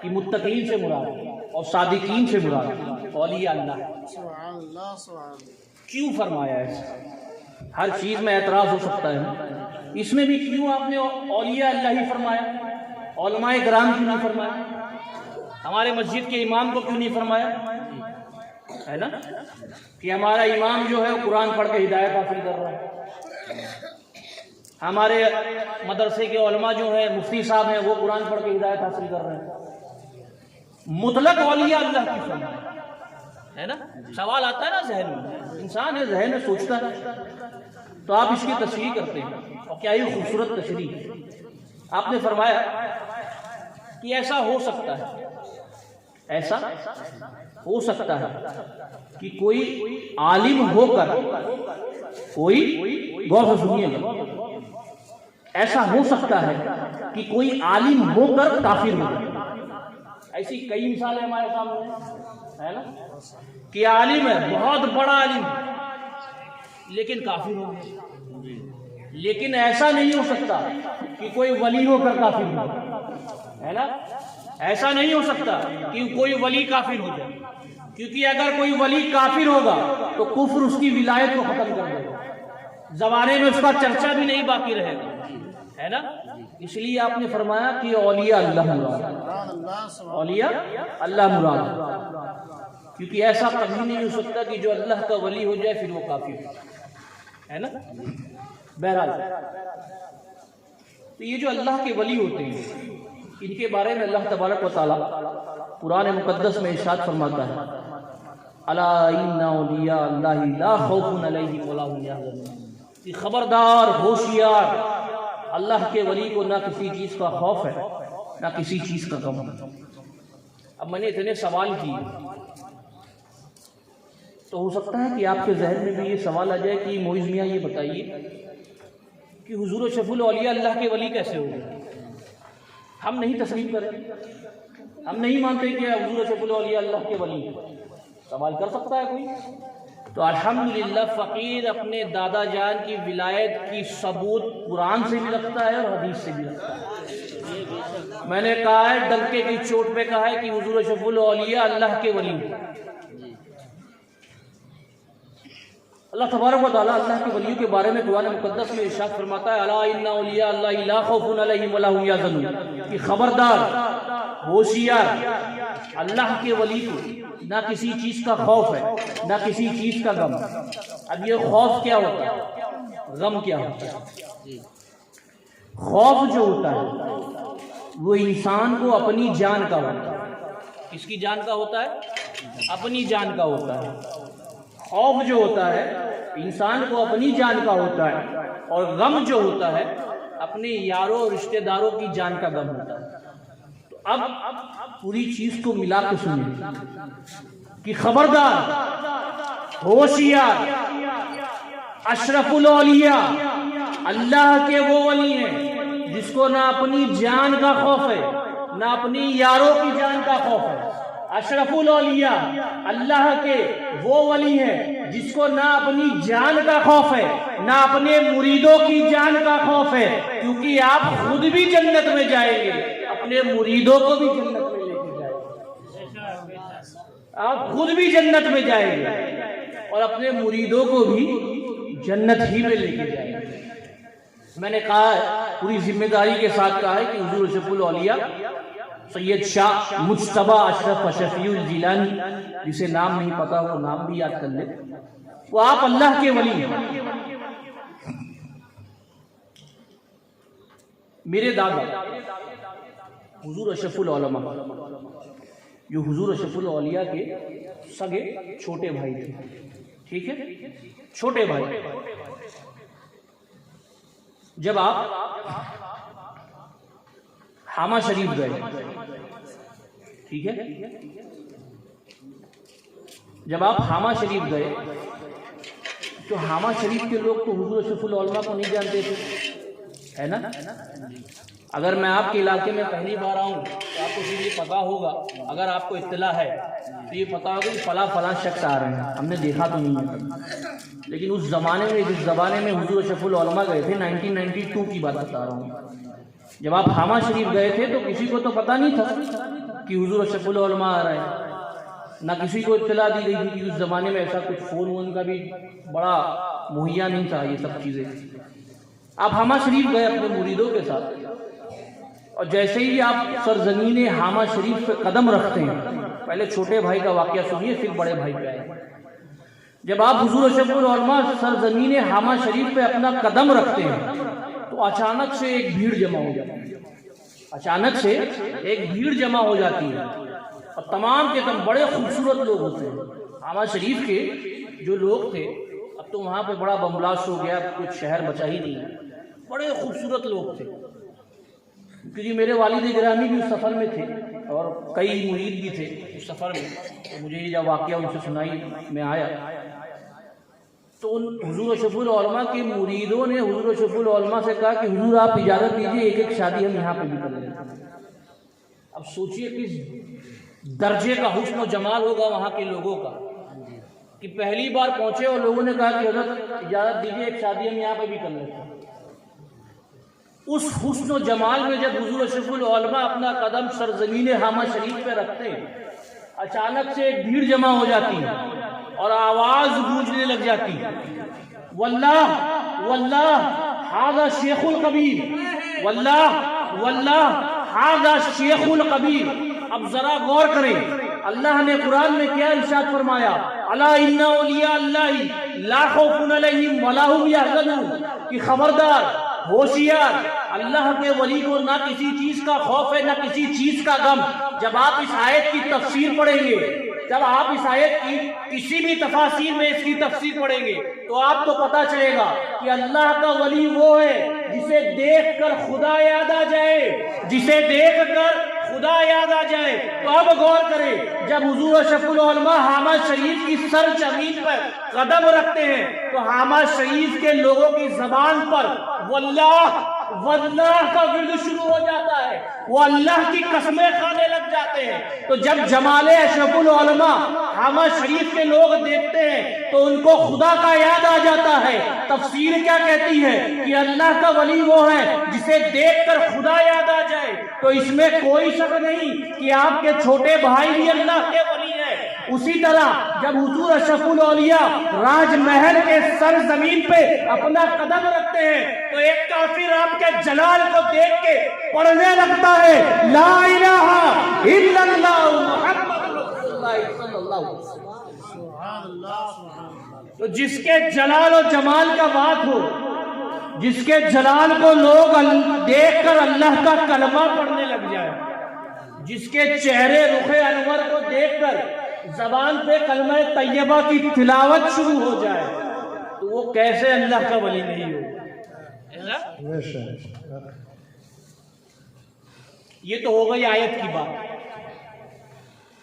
A: کہ متقین سے مراد اور صادقین سے مراد اولیاء اللہ۔ کیوں فرمایا ہے؟ ہر چیز میں اعتراض ہو سکتا ہے، اس میں بھی کیوں آپ نے اولیاء اللہ ہی فرمایا؟ علماء کرام کیوں نہیں فرمایا؟ ہمارے مسجد کے امام کو کیوں نہیں فرمایا؟ ہے نا کہ ہمارا امام جو ہے قرآن پڑھ کے ہدایت حاصل کر رہا ہے، ہمارے مدرسے کے علماء جو ہیں مفتی صاحب ہیں وہ قرآن پڑھ کے ہدایت حاصل کر رہے ہیں۔ مطلق اولیاء اللہ کی فرمایا ہے نا۔ سوال آتا ہے نا ذہن میں، انسان ہے ذہن میں سوچتا ہے تو آپ اس کی تشریح کرتے ہیں، اور کیا ہی خوبصورت تشریح۔ آپ نے فرمایا کہ ایسا ہو سکتا ہے، ایسا ہو سکتا ہے کہ کوئی عالم ہو کر، کوئی غور سے سنیے گا، ایسا ہو سکتا ہے کہ کوئی عالم ہو کر کافر ہو جائے۔ ایسی کئی مثالیں ہمارے سامنے ہے نا، کہ عالم ہے، بہت بڑا عالم، لیکن کافر ہو گیا۔ لیکن ایسا نہیں ہو سکتا کہ کوئی ولی ہو کر کافر ہو جائے، ہے نا، ایسا نہیں ہو سکتا کہ کوئی ولی کافر ہو جائے، کیونکہ اگر کوئی ولی کافر ہوگا تو کفر اس کی ولایت کو ختم کر دے گا، زمانے میں اس کا چرچا بھی نہیں باقی رہے گا، ہے نا۔ اس لیے آپ نے فرمایا کہ اولیاء اللہ مراد، اولیاء اللہ مراد، کیونکہ ایسا کبھی نہیں ہو سکتا کہ جو اللہ کا ولی ہو جائے پھر وہ کافر ہے نا۔ بہرحال تو یہ جو اللہ کے ولی ہوتے ہیں، ان کے بارے میں اللہ تبارک و تعالیٰ قرآن مقدس میں ارشاد فرماتا ہے، الا ان اولیاء اللہ لا خوف علیہم ولا هم یحزنون، کہ خبردار، ہوشیار، اللہ کے ولی کو نہ کسی چیز کا خوف ہے نہ کسی چیز کا غم ہے۔ اب میں نے اتنے سوال کیے تو ہو سکتا ہے کہ آپ کے ذہن میں بھی یہ سوال آ جائے کہ معیز میاں یہ بتائیے کہ حضور اشرف الاولیاء اللہ کے ولی کیسے ہو گئے؟ ہم نہیں تسلیم کریں، ہم نہیں مانتے کہ حضور اشرف الاولیاء اللہ کے ولی ہیں۔ سوال کر سکتا ہے کوئی؟ تو الحمدللہ فقیر اپنے دادا جان کی ولایت کی ثبوت قرآن سے بھی رکھتا ہے اور حدیث سے بھی رکھتا ہے۔ میں نے کہا ہے، ڈنکے کی چوٹ پہ کہا ہے کہ حضور اشرف الاولیاء اللہ کے ولی ہیں۔ اللہ تبارک و تعالیٰ اللہ کے ولیوں کے بارے میں قرآن مقدس میں ارشاد فرماتا ہے، الا ان اولیاء اللہ لا خوف علیہم ولا هم یحزنون، کہ خبردار، ہوشیار، اللہ کے ولی کو نہ کسی چیز کا خوف ہے نہ کسی چیز کا غم۔ اب یہ خوف کیا ہوتا ہے، غم کیا ہوتا ہے؟ خوف جو ہوتا ہے وہ انسان کو اپنی جان کا ہوتا ہے۔ کس کی جان کا ہوتا ہے؟ اپنی جان کا ہوتا ہے۔ خوف جو ہوتا ہے انسان کو اپنی جان کا ہوتا ہے، اور غم جو ہوتا ہے اپنے یاروں اور رشتہ داروں کی جان کا غم ہوتا ہے۔ تو اب پوری چیز کو ملا کے سنیں کہ خبردار، ہوشیار، اشرف الاولیاء اللہ کے وہ ولی ہیں جس کو نہ اپنی جان کا خوف ہے نہ اپنی یاروں کی جان کا خوف ہے۔ اشرف الاولیاء اللہ کے وہ ولی ہیں جس کو نہ اپنی جان کا خوف ہے نہ اپنے مریدوں کی جان کا خوف ہے، کیونکہ آپ خود بھی جنت میں جائیں گے، اپنے مریدوں کو بھی جنت میں لے کے جائیں گے۔ آپ خود بھی جنت میں جائیں گے اور اپنے مریدوں کو بھی جنت ہی میں لے کے جائیں گے۔ میں نے کہا ہے، پوری ذمہ داری کے ساتھ کہا ہے کہ حضور اشرف الاولیاء سید شاہ مجتبی اشرف شفیع الجیلانی، جسے نام نہیں پتا وہ نام بھی یاد کر لے، وہ آپ اللہ کے ولی ہیں۔ میرے دادا حضور اشرف العلماء، جو حضور اشرف الاولیاء کے سگے چھوٹے بھائی تھے، ٹھیک ہے، چھوٹے بھائی، جب آپ حامہ شریف گئے، ٹھیک ہے، جب آپ حامہ شریف گئے تو حامہ شریف کے لوگ تو حضور اشرف العلماء کو نہیں جانتے تھے، ہے نا۔ اگر میں آپ کے علاقے میں پہلی بار آؤں تو آپ کو یہ پتا ہوگا، اگر آپ کو اطلاع ہے تو یہ پتا ہوگا کہ فلاں شخص آ رہے ہیں، ہم نے دیکھا تو نہیں ہے، لیکن اس زمانے میں، جس زمانے میں حضور اشرف العلماء گئے تھے، 1992 کی بات بتا رہا ہوں، جب آپ حامہ شریف گئے تھے تو کسی کو تو پتا نہیں تھا کہ حضور اشرف العلماء آ رہے ہیں، نہ کسی کو اطلاع دی گئی تھی کہ اس زمانے میں ایسا کچھ فون وون کا بھی بڑا مہیا نہیں تھا، یہ سب چیزیں۔ آپ حامہ شریف گئے اپنے مریدوں کے ساتھ، اور جیسے ہی آپ سرزمین حامہ شریف پہ قدم رکھتے ہیں، پہلے چھوٹے بھائی کا واقعہ سنیے پھر بڑے بھائی پہ آئے۔ جب آپ حضور اشرف العلماء سرزمین حامہ شریف پہ اپنا قدم رکھتے ہیں تو اچانک سے ایک بھیڑ جمع ہو جاتی ہے، اچانک سے ایک بھیڑ جمع ہو جاتی ہے، اور تمام کے تمام بڑے خوبصورت لوگ ہوتے ہیں۔ حامہ شریف کے جو لوگ تھے، اب تو وہاں پہ بڑا بمبلاسٹ ہو گیا، کچھ شہر بچا ہی نہیں ہے۔ بڑے خوبصورت لوگ تھے، کیونکہ میرے والد گرامی بھی اس سفر میں تھے اور کئی مرید بھی تھے اس سفر میں، تو مجھے یہ جب واقعہ ان سے سنائی میں آیا تو حضور اشرف العلماء کے مریدوں نے حضور اشرف العلماء سے کہا کہ حضور آپ اجازت دیجیے ایک ایک شادی ہم یہاں پہ بھی کر لیں۔ اب سوچئے کس درجے کا حسن و جمال ہوگا وہاں کے لوگوں کا کہ پہلی بار پہنچے اور لوگوں نے کہا کہ حضرت اجازت دیجیے ایک شادی ہم یہاں پہ بھی کر لیتے ہیں۔ اس حسن و جمال میں جب حضور اشرف العلماء اپنا قدم سرزمین حامہ شریف پہ رکھتے ہیں، اچانک سے ایک بھیڑ جمع ہو جاتی ہے اور آواز گونجنے لگ جاتی ہے، واللہ واللہ ھذا شیخ الکبیر، واللہ واللہ ھذا شیخ الکبیر۔ اب ذرا غور کریں، اللہ نے قرآن میں کیا ارشاد فرمایا؟ الا ان اولیاء اللہ لا خوف علیہم ولا هم یحزنون، کہ خبردار، ہوشیار، اللہ کے ولی کو نہ کسی چیز کا خوف ہے نہ کسی چیز کا غم۔ جب آپ اس آیت کی تفسیر پڑھیں گے، جب آپ اس آیت کی کسی بھی تفاسیر میں اس کی تفسیر پڑھیں گے تو آپ کو پتا چلے گا کہ اللہ کا ولی وہ ہے جسے دیکھ کر خدا یاد آ جائے، جسے دیکھ کر خدا یاد آ جائے۔ تو اب غور کریں، جب حضور اشرف العلماء حامہ شریف کی سر زمین پر قدم رکھتے ہیں تو حامہ شریف کے لوگوں کی زبان پر واللہ واللہ کا ورد شروع ہو جاتا ہے، وہ اللہ کی قسمیں کھانے لگ جاتے ہیں۔ تو جب جمال اشرف العلماء حامہ شریف کے لوگ دیکھتے ہیں تو ان کو خدا کا یاد آ جاتا ہے۔ تفسیر کیا کہتی ہے کہ اللہ کا ولی وہ ہے جسے دیکھ کر خدا یاد آ جائے۔ تو اس میں کوئی شک نہیں کہ آپ کے چھوٹے بھائی بھی اللہ کے ولی ہیں۔ اسی طرح جب حضور اشرف الاولیاء راج محل کے سر زمین پہ اپنا قدم رکھتے ہیں تو ایک کافر آپ کے جلال کو دیکھ کے پڑھنے لگتا ہے لا الہ الا اللہ محمد رسول اللہ صلی اللہ علیہ وسلم۔ تو جس کے جلال و جمال کا بات ہو، جس کے جلال کو لوگ دیکھ کر اللہ کا کلمہ پڑھنے لگ جائے، جس کے چہرے رخ انور کو دیکھ کر زبان پہ کلمہ طیبہ کی تلاوت شروع ہو جائے تو وہ کیسے اللہ کا ولی نہیں ہو؟ یہ تو ہو گئی آیت کی بات۔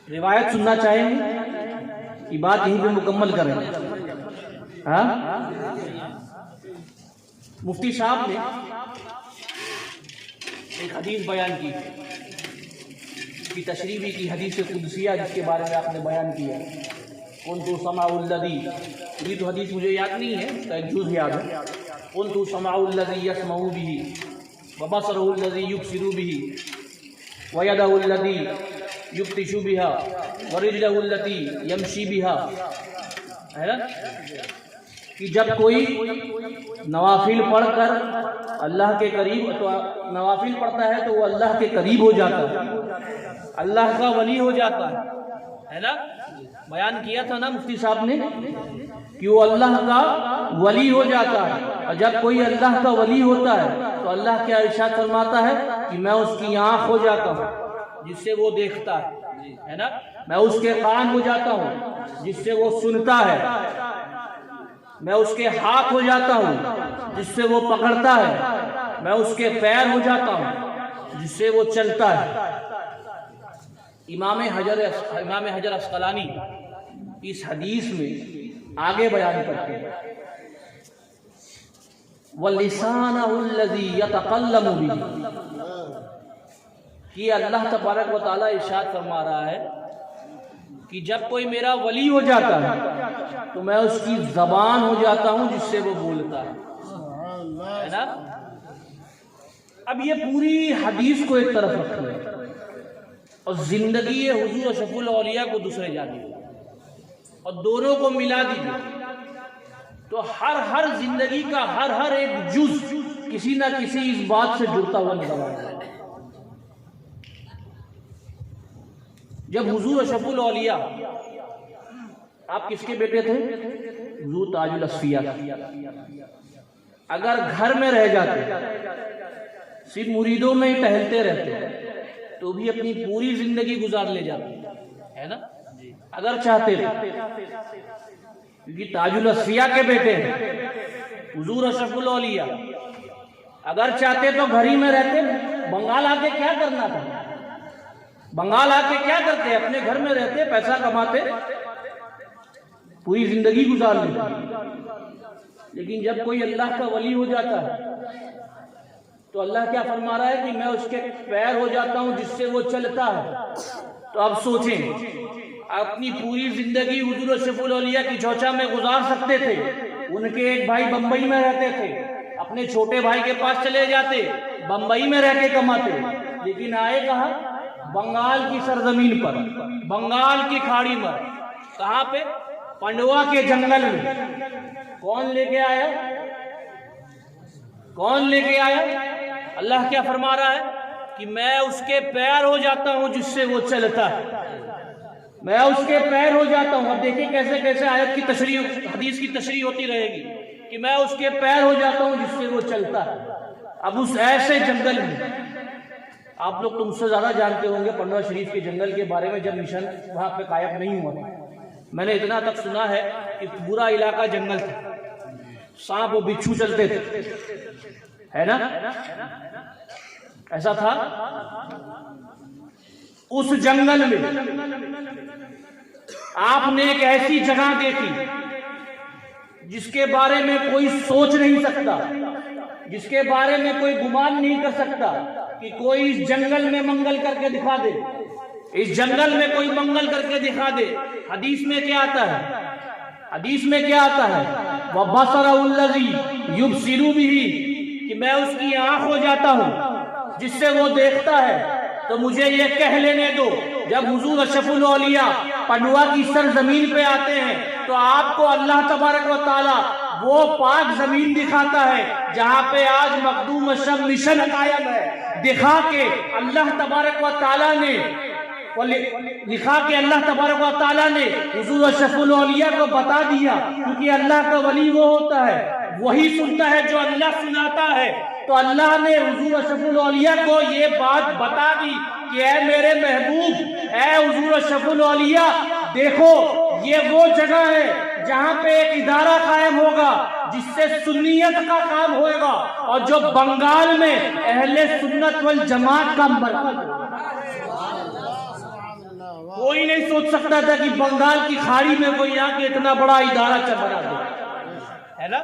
A: روایت سننا چاہیں گے یہ بات یہیں پہ مکمل کریں۔ ہاں، مفتی صاحب نے ایک حدیث بیان کی تشریح بھی کی، حدیث قدسیہ جس کے بارے میں آپ نے بیان کیا، کنت سمع الذی، یہ تو حدیث مجھے یاد نہیں ہے، اس کا ایک جز یاد ہے، کنت سمع الذی یسمع بہ وبصرہ الذی یبصر بہ ویدہ الذی یبطش بها ورجلہ التی یمشی بها، ہے نا؟ کہ جب کوئی نوافل پڑھ کر اللہ کے قریب، تو نوافل پڑھتا ہے تو وہ اللہ کے قریب ہو جاتا ہے، اللہ کا ولی ہو جاتا ہے نا؟ بیان کیا تھا نا مفتی صاحب نے کہ وہ اللہ کا ولی ہو جاتا ہے، اور جب کوئی اللہ کا ولی ہوتا ہے تو اللہ کیا ارشاد فرماتا ہے کہ میں اس کی آنکھ ہو جاتا ہوں جس سے وہ دیکھتا ہے نا، میں اس کے کان ہو جاتا ہوں جس سے وہ سنتا ہے، میں اس کے ہاتھ ہو جاتا ہوں جس سے وہ پکڑتا ہے، میں اس کے پیر ہو جاتا ہوں جس سے وہ چلتا ہے۔ امام حجر عسقلانی اس حدیث میں آگے بیان کرتے ہیں وَلِسَانَهُ الَّذِي يَتَقَلَّمُ بِهِ، کہ اللہ تبارک و تعالیٰ ارشاد فرما رہا ہے کہ جب کوئی میرا ولی ہو جاتا ہے تو میں اس کی زبان ہو جاتا ہوں جس سے وہ بولتا ہے نا؟ اب یہ پوری حدیث کو ایک طرف رکھیں اور زندگی حضور اشرف الاولیاء کو دوسرے جانیے اور دونوں کو ملا دیجیے تو ہر زندگی کا ہر ایک جز کسی نہ کسی اس بات سے جڑتا ہوا نظر آتا ہے۔ جب حضور اشرف الاولیاء، آپ کس کے بیٹے تھے؟ حضور تاج الاصفیاء، اگر گھر میں رہ جاتے صرف مریدوں میں ہی ٹہلتے رہتے تو بھی اپنی پوری زندگی گزار لے جاتے، ہے نا؟ اگر چاہتے تھے کیونکہ تاج الاسفیاء کے بیٹے ہیں حضور اشرف الاولیاء. اگر چاہتے تو گھر ہی میں رہتے. بنگال آ کے کیا کرنا تھا؟ بنگال آ کے کیا کرتے؟ اپنے گھر میں رہتے, پیسہ کماتے, پوری زندگی گزار لیتے. لیکن جب کوئی اللہ کا ولی ہو جاتا ہے تو اللہ کیا فرما رہا ہے کہ میں اس کے پیر ہو جاتا ہوں جس سے وہ چلتا ہے. تو اب سوچیں, اپنی پوری زندگی حضور اشرف الاولیاء کی چوچا میں گزار سکتے تھے. ان کے ایک بھائی بمبئی میں رہتے تھے, اپنے چھوٹے بھائی کے پاس چلے جاتے, بمبئی میں رہ کے کماتے. لیکن آئے کہاں؟ بنگال کی سرزمین پر, بنگال کی کھاڑی میں. کہاں پہ؟ پنڈوا کے جنگل میں. کون لے کے آیا؟ کون لے کے آیا؟ اللہ کیا فرما رہا ہے کہ میں اس کے پیر ہو جاتا ہوں جس سے وہ چلتا ہے. میں اس کے پیر ہو جاتا ہوں. اب دیکھیں کیسے کیسے آیت کی تشریح, حدیث کی تشریح ہوتی رہے گی کہ میں اس کے پیر ہو جاتا ہوں جس سے وہ چلتا ہے. اب اس ایسے جنگل میں, آپ لوگ تو مجھ سے زیادہ جانتے ہوں گے پنڈوا شریف کے جنگل کے بارے میں, جب مشن وہاں پہ قائم نہیں ہوا تھا. میں نے اتنا تک سنا ہے کہ پورا علاقہ جنگل تھا, سانپ و بچھو چلتے تھے, ہے نا؟ ایسا تھا. اس جنگل میں آپ نے ایک ایسی جگہ دیکھی جس کے بارے میں کوئی سوچ نہیں سکتا, جس کے بارے میں کوئی گمان نہیں کر سکتا کہ کوئی اس جنگل میں منگل کر کے دکھا دے, اس جنگل میں کوئی منگل کر کے دکھا دے. حدیث میں کیا آتا ہے؟ حدیث میں کیا آتا ہے؟ وَبَصَرَهُ الَّذِي يُبْصِرُ بِهِ, کہ میں اس کی آنکھ ہو جاتا ہوں جس سے وہ دیکھتا ہے. تو مجھے یہ کہہ لینے دو, جب حضور اشرف الاولیاء پنڈوا کی سرزمین پہ آتے ہیں تو آپ کو اللہ تبارک و تعالی وہ پاک زمین دکھاتا ہے جہاں پہ آج مخدوم اشرف مشن قائم ہے. دکھا کے اللہ تبارک و تعالی نے اللہ تبارک و تعالیٰ نے حضور اشرف الاولیاء کو بتا دیا, کیونکہ اللہ کا ولی وہ ہوتا ہے, وہی سنتا ہے جو اللہ سناتا ہے. تو اللہ نے حضور اشرف الاولیاء کو یہ بات بتا دی کہ اے میرے محبوب, اے حضور اشرف الاولیاء, دیکھو یہ وہ جگہ ہے جہاں پہ ایک ادارہ قائم ہوگا جس سے سنیت کا کام ہوئے گا, اور جو بنگال میں اہل سنت والجماعت کا مرکز ہوگا. کوئی نہیں سوچ سکتا تھا کہ بنگال کی کھاڑی میں کوئی آ کے اتنا بڑا ادارہ بنا دے, ہے نا؟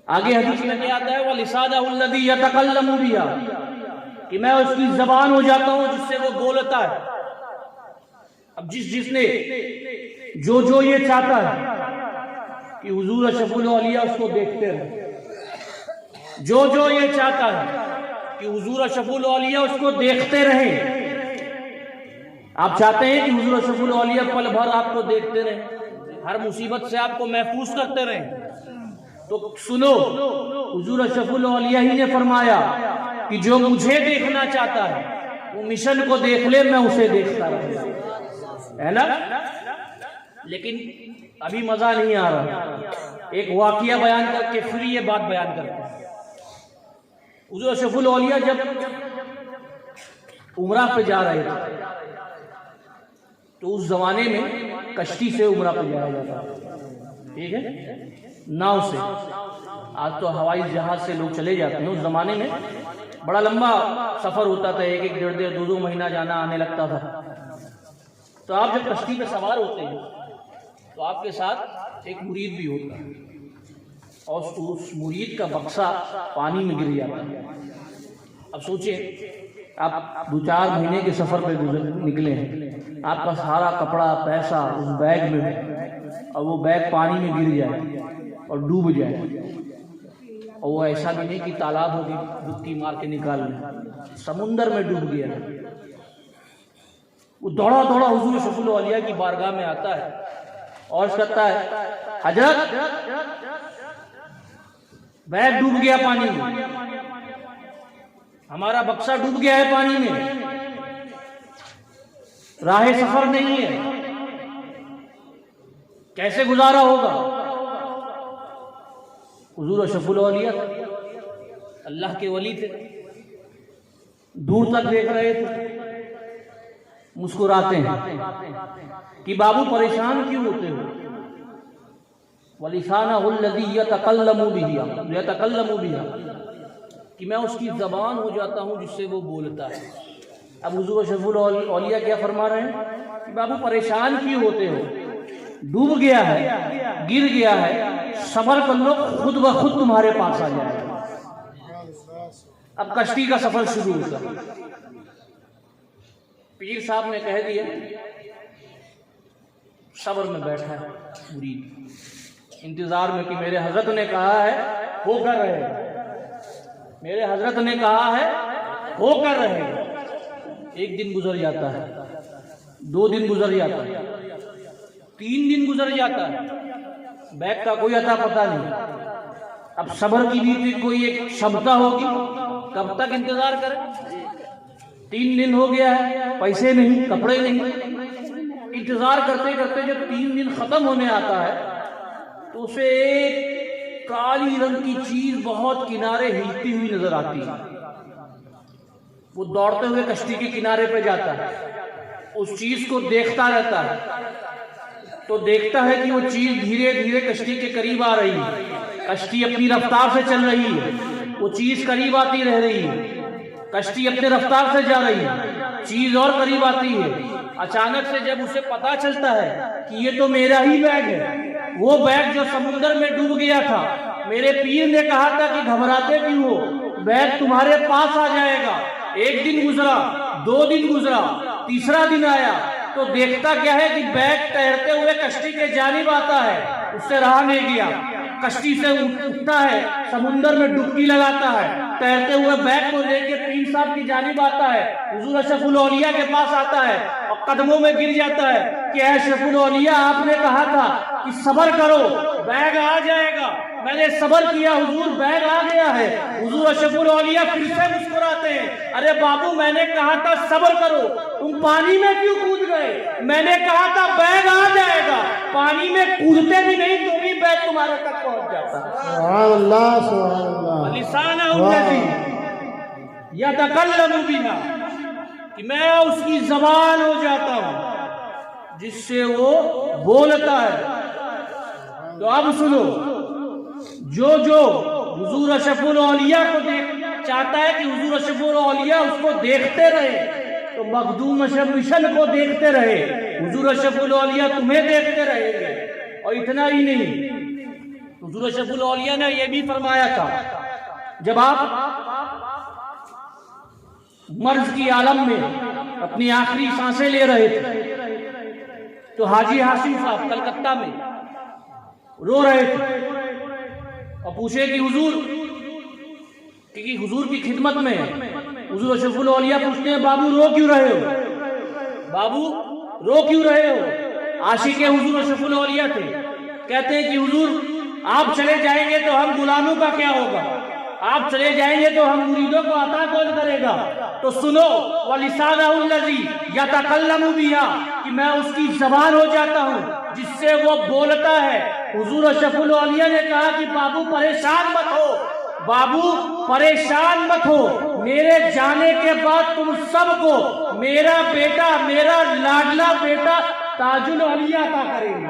A: آگے حدیث میں کیا آتا ہے؟ وَلِسَانَهُ الَّذِي يَتَكَلَّمُ بِهَا, کہ میں اس کی زبان ہو جاتا ہوں جس سے وہ بولتا ہے. اب جس نے جو یہ چاہتا ہے کہ حضور اشرف الاولیاء اس کو دیکھتے رہے, جو یہ چاہتا ہے کہ حضور اشرف الاولیاء اس کو دیکھتے رہیں. آپ چاہتے ہیں کہ حضور اشرف الاولیاء پل بھر آپ کو دیکھتے رہیں, ہر مصیبت سے آپ کو محفوظ کرتے رہیں. تو سنو, حضور اشرف الاولیاء ہی نے فرمایا کہ جو مجھے دیکھنا چاہتا ہے وہ مشن کو دیکھ لے, میں اسے دیکھتا رہوں, ہے نا؟ لیکن ابھی مزہ نہیں آ رہا. ایک واقعہ بیان کر کے پھر یہ بات بیان کرتے ہیں. حضور اشرف الاولیاء جب عمرہ پہ جا رہے تھے تو اس زمانے میں کشتی سے عمرہ پہ جایا جاتا تھا, ٹھیک ہے, ناؤ سے. آج تو ہوائی جہاز سے لوگ چلے جاتے ہیں, اس زمانے میں بڑا لمبا سفر ہوتا تھا, 1 1 1.5 2 مہینہ جانا آنے لگتا تھا. تو آپ جب کشتی پہ سوار ہوتے ہیں تو آپ کے ساتھ ایک مرید بھی ہوتا ہے, اور اس مرید کا بکسا پانی میں گر جاتا ہے. اب سوچیں, آپ 2-4 مہینے کے سفر پہ نکلے ہیں, آپ کا سارا کپڑا پیسہ اس بیگ میں ہے, اور وہ بیگ پانی میں گر جائے اور ڈوب جائے, اور وہ ایسا بھی نہیں کہ تالاب ہوگی ڈبکی مار کے نکال لیں, سمندر میں ڈوب گیا. وہ دوڑا دوڑا حضور اشرف الاولیاء کی بارگاہ میں آتا ہے اور کہتا ہے, حضرت بیگ ڈوب گیا پانی میں, ہمارا بکسا ڈوب گیا ہے پانی میں, راہ سفر نہیں ہے, کیسے گزارا ہوگا؟ حضور اشرف الاولیاء اللہ کے ولی تھے, دور تک دیکھ رہے تھے, مسکراتے ہیں کہ بابو پریشان کیوں ہوتے ہو؟ وَلِسَانَهُ الَّذِي يَتَكَلَّمُ بِهَا، کہ میں اس کی زبان ہو جاتا ہوں جس سے وہ بولتا ہے۔ اب حضور اشرف الاولیاء کیا فرما رہے ہیں کہ بابو پریشان کیوں ہوتے ہو؟ ڈوب گیا ہے، گر گیا ہے، صبر کر لو، خود بخود تمہارے پاس آ جائے گا۔ اب کشتی کا سفر شروع ہوتا۔ پیر صاحب نے کہہ دیا، صبر میں بیٹھا ہے مرید، انتظار میں کہ میرے حضرت نے کہا ہے ہو کر رہے گا، میرے حضرت نے کہا ہے ہو کر رہے گا۔ ایک دن گزر جاتا ہے، 2 دن گزر جاتا ہے، 3 دن گزر جاتا ہے، بیگ کا کوئی اتا پتہ نہیں۔ اب صبر کی بھی کوئی ایک شمتا ہوگی، کب تک انتظار کرے؟ 3 دن ہو گیا ہے، پیسے نہیں، کپڑے نہیں۔ انتظار کرتے کرتے جب 3 دن ختم ہونے آتا ہے تو اسے ایک کالی رنگ کی چیز بہت کنارے ہلتی ہوئی نظر آتی ہے۔ وہ دوڑتے ہوئے کشتی کے کنارے پہ جاتا ہے، اس چیز کو دیکھتا رہتا ہے، تو دیکھتا ہے کہ وہ چیز دھیرے دھیرے کشتی کے قریب آ رہی ہے، کشتی اپنی رفتار سے چل رہی ہے، وہ چیز قریب آتی رہ رہی ہے، کشتی اپنے رفتار سے جا رہی ہے، چیز اور قریب آتی ہے۔ اچانک سے جب اسے پتا چلتا ہے کہ یہ تو میرا ہی بیگ ہے، وہ بیگ جو سمندر میں ڈوب گیا تھا، میرے پیر نے کہا تھا کہ گھبراتے کیوں ہو، بیگ تمہارے پاس آ جائے گا۔ 1 دن گزرا، 2 دن گزرا، تیسرا دن آیا تو دیکھتا کیا ہے کہ بیگ تیرتے ہوئے کشتی کے جانب آتا ہے، اس سے رہا نہیں گیا، کشتی سے اٹھتا ہے، سمندر میں ڈبکی لگاتا ہے، تیرتے ہوئے بیگ کو لے کے پیر صاحب کی جانب آتا ہے، حضور اشرف الاولیاء کے پاس آتا ہے اور قدموں میں گر جاتا ہے کہ اے اشرف الاولیاء، آپ نے کہا تھا کہ صبر کرو، بیگ آ جائے گا، میں نے صبر کیا حضور، بیگ آ گیا ہے۔ حضور اشرف الاولیاء پھر سے مسکراتے ہیں، ارے بابو میں نے کہا تھا صبر کرو، تم پانی میں کیوں کود گئے؟ میں نے کہا تھا بیگ آ جائے گا، پانی میں کودتے بھی نہیں تو بھی بیگ تمہارے تک پہنچ جاتا ہے۔
B: سبحان اللہ، سبحان اللہ۔
A: لسانہ الذی یتکلم بہا، کہ میں اس کی زبان ہو جاتا ہوں جس سے وہ بولتا ہے۔ تو اب سنو، جو حضور اشرف الاولیاء کو چاہتا ہے کہ حضور اشرف الاولیاء اس کو دیکھتے رہے، تو مخدوم اشرف مشن کو دیکھتے رہے، حضور اشرف الاولیاء تمہیں دیکھتے رہیں گے۔ اور اتنا ہی نہیں، حضور اشرف الاولیاء نے یہ بھی فرمایا تھا، جب آپ مرض کی عالم میں اپنی آخری سانسیں لے رہے تھے تو حاجی حاسم صاحب کلکتہ میں رو رہے تھے اور پوچھے کہ حضور، کیونکہ حضور کی خدمت میں حضور اشرف الاولیاء پوچھتے ہیں بابو رو کیوں رہے ہو، بابو رو کیوں رہے ہو؟ عاشق حضور اشرف الاولیاء تھے، کہتے ہیں کہ حضور آپ چلے جائیں گے تو ہم غلاموں کا کیا ہوگا، آپ چلے جائیں گے تو ہم مریدوں کو عطا کون کرے گا؟ تو سنو، وَلِسَانَهُ الَّذِي يَتَكَلَّمُ بِهَا، کہ میں اس کی زبان ہو جاتا ہوں جس سے وہ بولتا ہے۔ حضور اشرف الاولیاء نے کہا کہ بابو پریشان مت ہو، بابو پریشان مت ہو، میرے جانے کے بعد تم سب کو میرا بیٹا، میرا لاڈلا بیٹا تاج الاولیاء عطا کریں گے،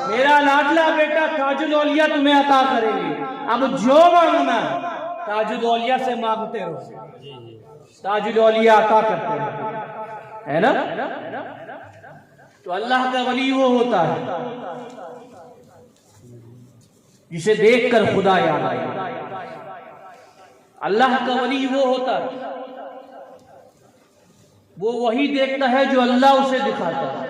A: میرا لاڈلا بیٹا تاج الاولیاء تمہیں عطا کریں گے۔ اب جو مانگنا تاج الاولیاء سے مانگتے رہو، تاج الاولیاء عطا کرتے ہیں، ہے نا؟ تو اللہ کا ولی وہ ہوتا ہے جسے دیکھ کر خدا یاد آئے۔ اللہ کا ولی وہ ہوتا ہے، وہ وہی دیکھتا ہے جو اللہ اسے دکھاتا ہے،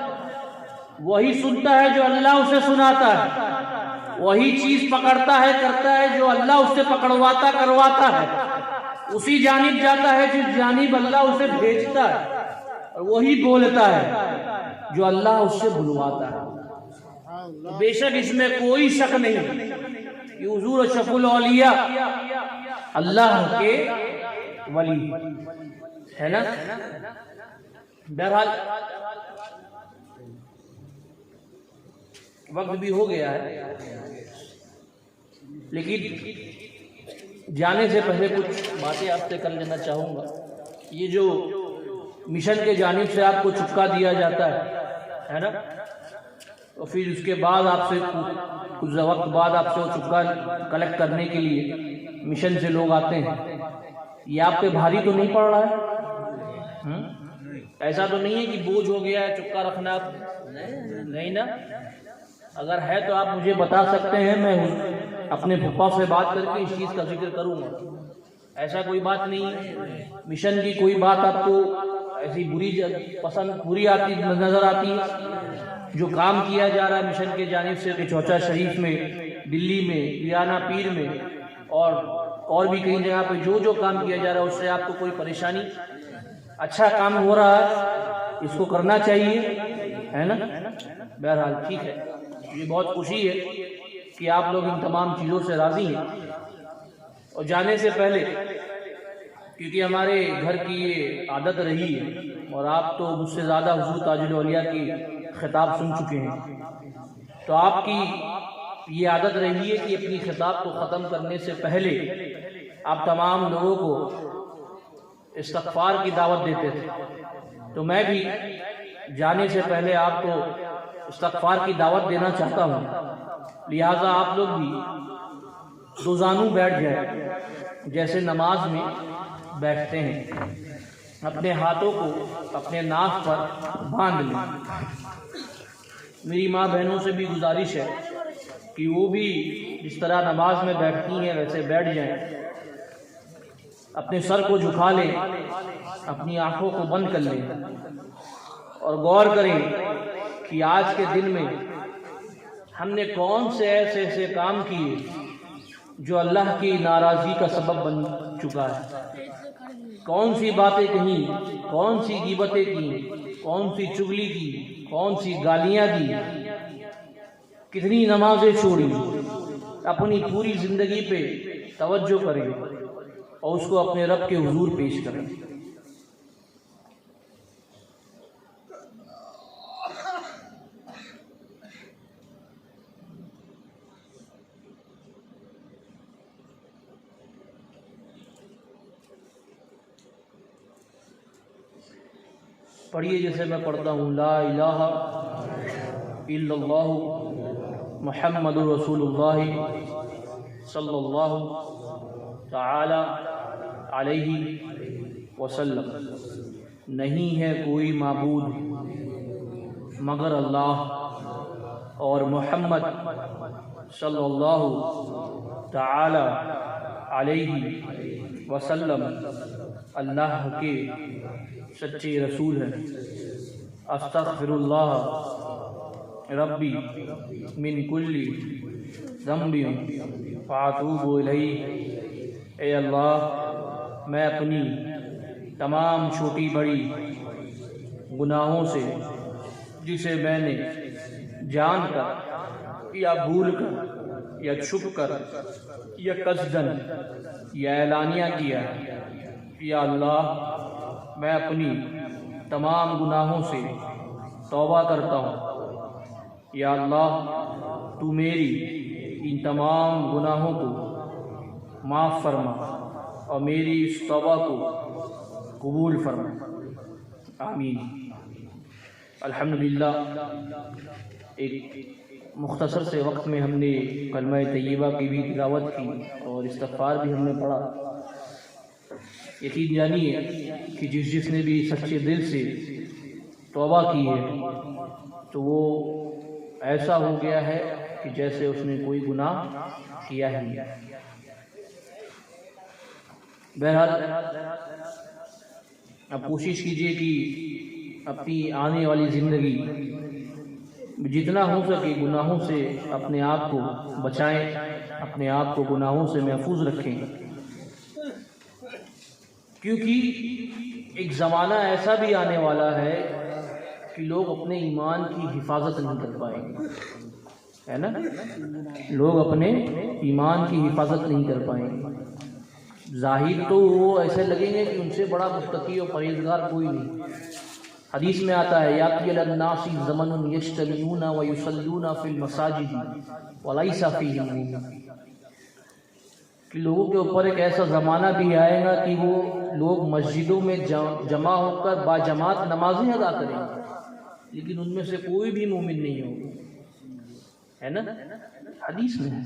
A: وہی سنتا ہے جو اللہ اسے سناتا ہے، وہی چیز پکڑتا ہے کرتا ہے جو اللہ اس سے پکڑواتا کرواتا ہے، اسی جانب جاتا ہے جس جانب اللہ اسے بھیجتا ہے، اور وہی بولتا ہے جو اللہ اس سے بلواتا ہے۔ بے شک اس میں کوئی شک نہیں کہ حضور اشرف الاولیاء اللہ کے ولی ہے نا۔ بہرحال وقت بھی ہو گیا ہے، لیکن جانے سے پہلے کچھ باتیں آپ سے کر لینا چاہوں گا۔ یہ جو مشن کے جانب سے آپ کو چپکا دیا جاتا ہے نا، تو پھر اس کے بعد آپ سے کچھ وقت بعد آپ سے وہ چپکا کلیکٹ کرنے کے لیے مشن سے لوگ آتے ہیں، یہ آپ پہ بھاری تو نہیں پڑ رہا ہے؟ ایسا تو نہیں ہے کہ بوجھ ہو گیا ہے چپکا رکھنا؟ نہیں نا؟ اگر ہے تو آپ مجھے بتا سکتے ہیں، میں اپنے پھپھا سے بات کر کے اس چیز کا ذکر کروں گا۔ ایسا کوئی بات نہیں ہے، مشن کی کوئی بات آپ کو ایسی بری آتی نظر آتی ہے؟ جو کام کیا جا رہا ہے مشن کے جانب سے چوچا شریف میں، دلی میں، لیانہ پیر میں اور بھی کئی جگہ پہ جو کام کیا جا رہا ہے اس سے آپ کو کوئی پریشانی؟ اچھا کام ہو رہا ہے، اس کو کرنا چاہیے، ہے نا؟ بہرحال ٹھیک ہے، یہ بہت خوشی ہے کہ آپ لوگ ان تمام چیزوں سے راضی ہیں۔ اور جانے سے پہلے، کیونکہ ہمارے گھر کی یہ عادت رہی ہے اور آپ تو مجھ سے زیادہ حضور تاج الاولیاء کی خطاب سن چکے ہیں، تو آپ کی یہ عادت رہی ہے کہ اپنی خطاب کو ختم کرنے سے پہلے آپ تمام لوگوں کو استغفار کی دعوت دیتے تھے، تو میں بھی جانے سے پہلے آپ کو استغفار کی دعوت دینا چاہتا ہوں، لہٰذا آپ لوگ بھی دو زانو بیٹھ جائیں جیسے نماز میں بیٹھتے ہیں، اپنے ہاتھوں کو اپنے ناک پر باندھ لیں۔ میری ماں بہنوں سے بھی گزارش ہے کہ وہ بھی جس طرح نماز میں بیٹھتی ہیں ویسے بیٹھ جائیں، اپنے سر کو جھکا لیں، اپنی آنکھوں کو بند کر لیں اور غور کریں کہ آج کے دن میں ہم نے کون سے ایسے کام کیے جو اللہ کی ناراضگی کا سبب بن چکا ہے، کون سی باتیں کہیں، کون سی غیبتیں کی، کون سی چغلی کی، کون سی گالیاں دی، کتنی نمازیں چھوڑی۔ اپنی پوری زندگی پہ توجہ کریں اور اس کو اپنے رب کے حضور پیش کریں۔ پڑھیے جیسے میں پڑھتا ہوں، لا الہ الا اللہ محمد رسول اللہ صلی اللہ تعالی علیہ وسلم، نہیں ہے کوئی معبود مگر اللہ، اور محمد صلی اللہ تعالی علیہ وسلم اللہ کے سچے رسول ہیں۔ استغفر اللہ ربی من کل ذنب فاتوب الیہ، اے اللہ میں اپنی تمام چھوٹی بڑی گناہوں سے، جسے میں نے جان کر یا بھول کر یا چھپ کر یا قصداً یا اعلانیہ کیا، یا اللہ میں اپنی تمام گناہوں سے توبہ کرتا ہوں، یا اللہ تو میری ان تمام گناہوں کو معاف فرما اور میری اس توبہ کو قبول فرما، آمین۔ الحمدللہ ایک مختصر سے وقت میں ہم نے کلمہ طیبہ کی بھی تلاوت کی اور استغفار بھی ہم نے پڑھا۔ یقین جانیے کہ جس نے بھی سچے دل سے توبہ کی ہے تو وہ ایسا ہو گیا ہے کہ جیسے اس نے کوئی گناہ کیا ہی نہیں۔ بہرحال اب کوشش کیجئے کہ اپنی آنے والی زندگی جتنا ہو سکے گناہوں سے اپنے آپ کو بچائیں، اپنے آپ کو گناہوں سے محفوظ رکھیں، کیونکہ ایک زمانہ ایسا بھی آنے والا ہے کہ لوگ اپنے ایمان کی حفاظت نہیں کر پائیں گے، ہے نا؟ لوگ اپنے ایمان کی حفاظت نہیں کر پائیں گے۔ ظاہر تو وہ ایسے لگیں گے کہ ان سے بڑا متقی اور پرہیزگار کوئی نہیں۔ حدیث میں آتا ہے یاتی علی الناس زمن یجتمعون ویصلون فی المساجد ولیس فیہم۔ کہ لوگوں کے اوپر ایک ایسا زمانہ بھی آئے گا کہ وہ لوگ مسجدوں میں جمع ہو کر باجماعت نمازیں ادا کریں گے، لیکن ان میں سے کوئی بھی مومن نہیں ہوگا، ہے نا؟ حدیث میں ہے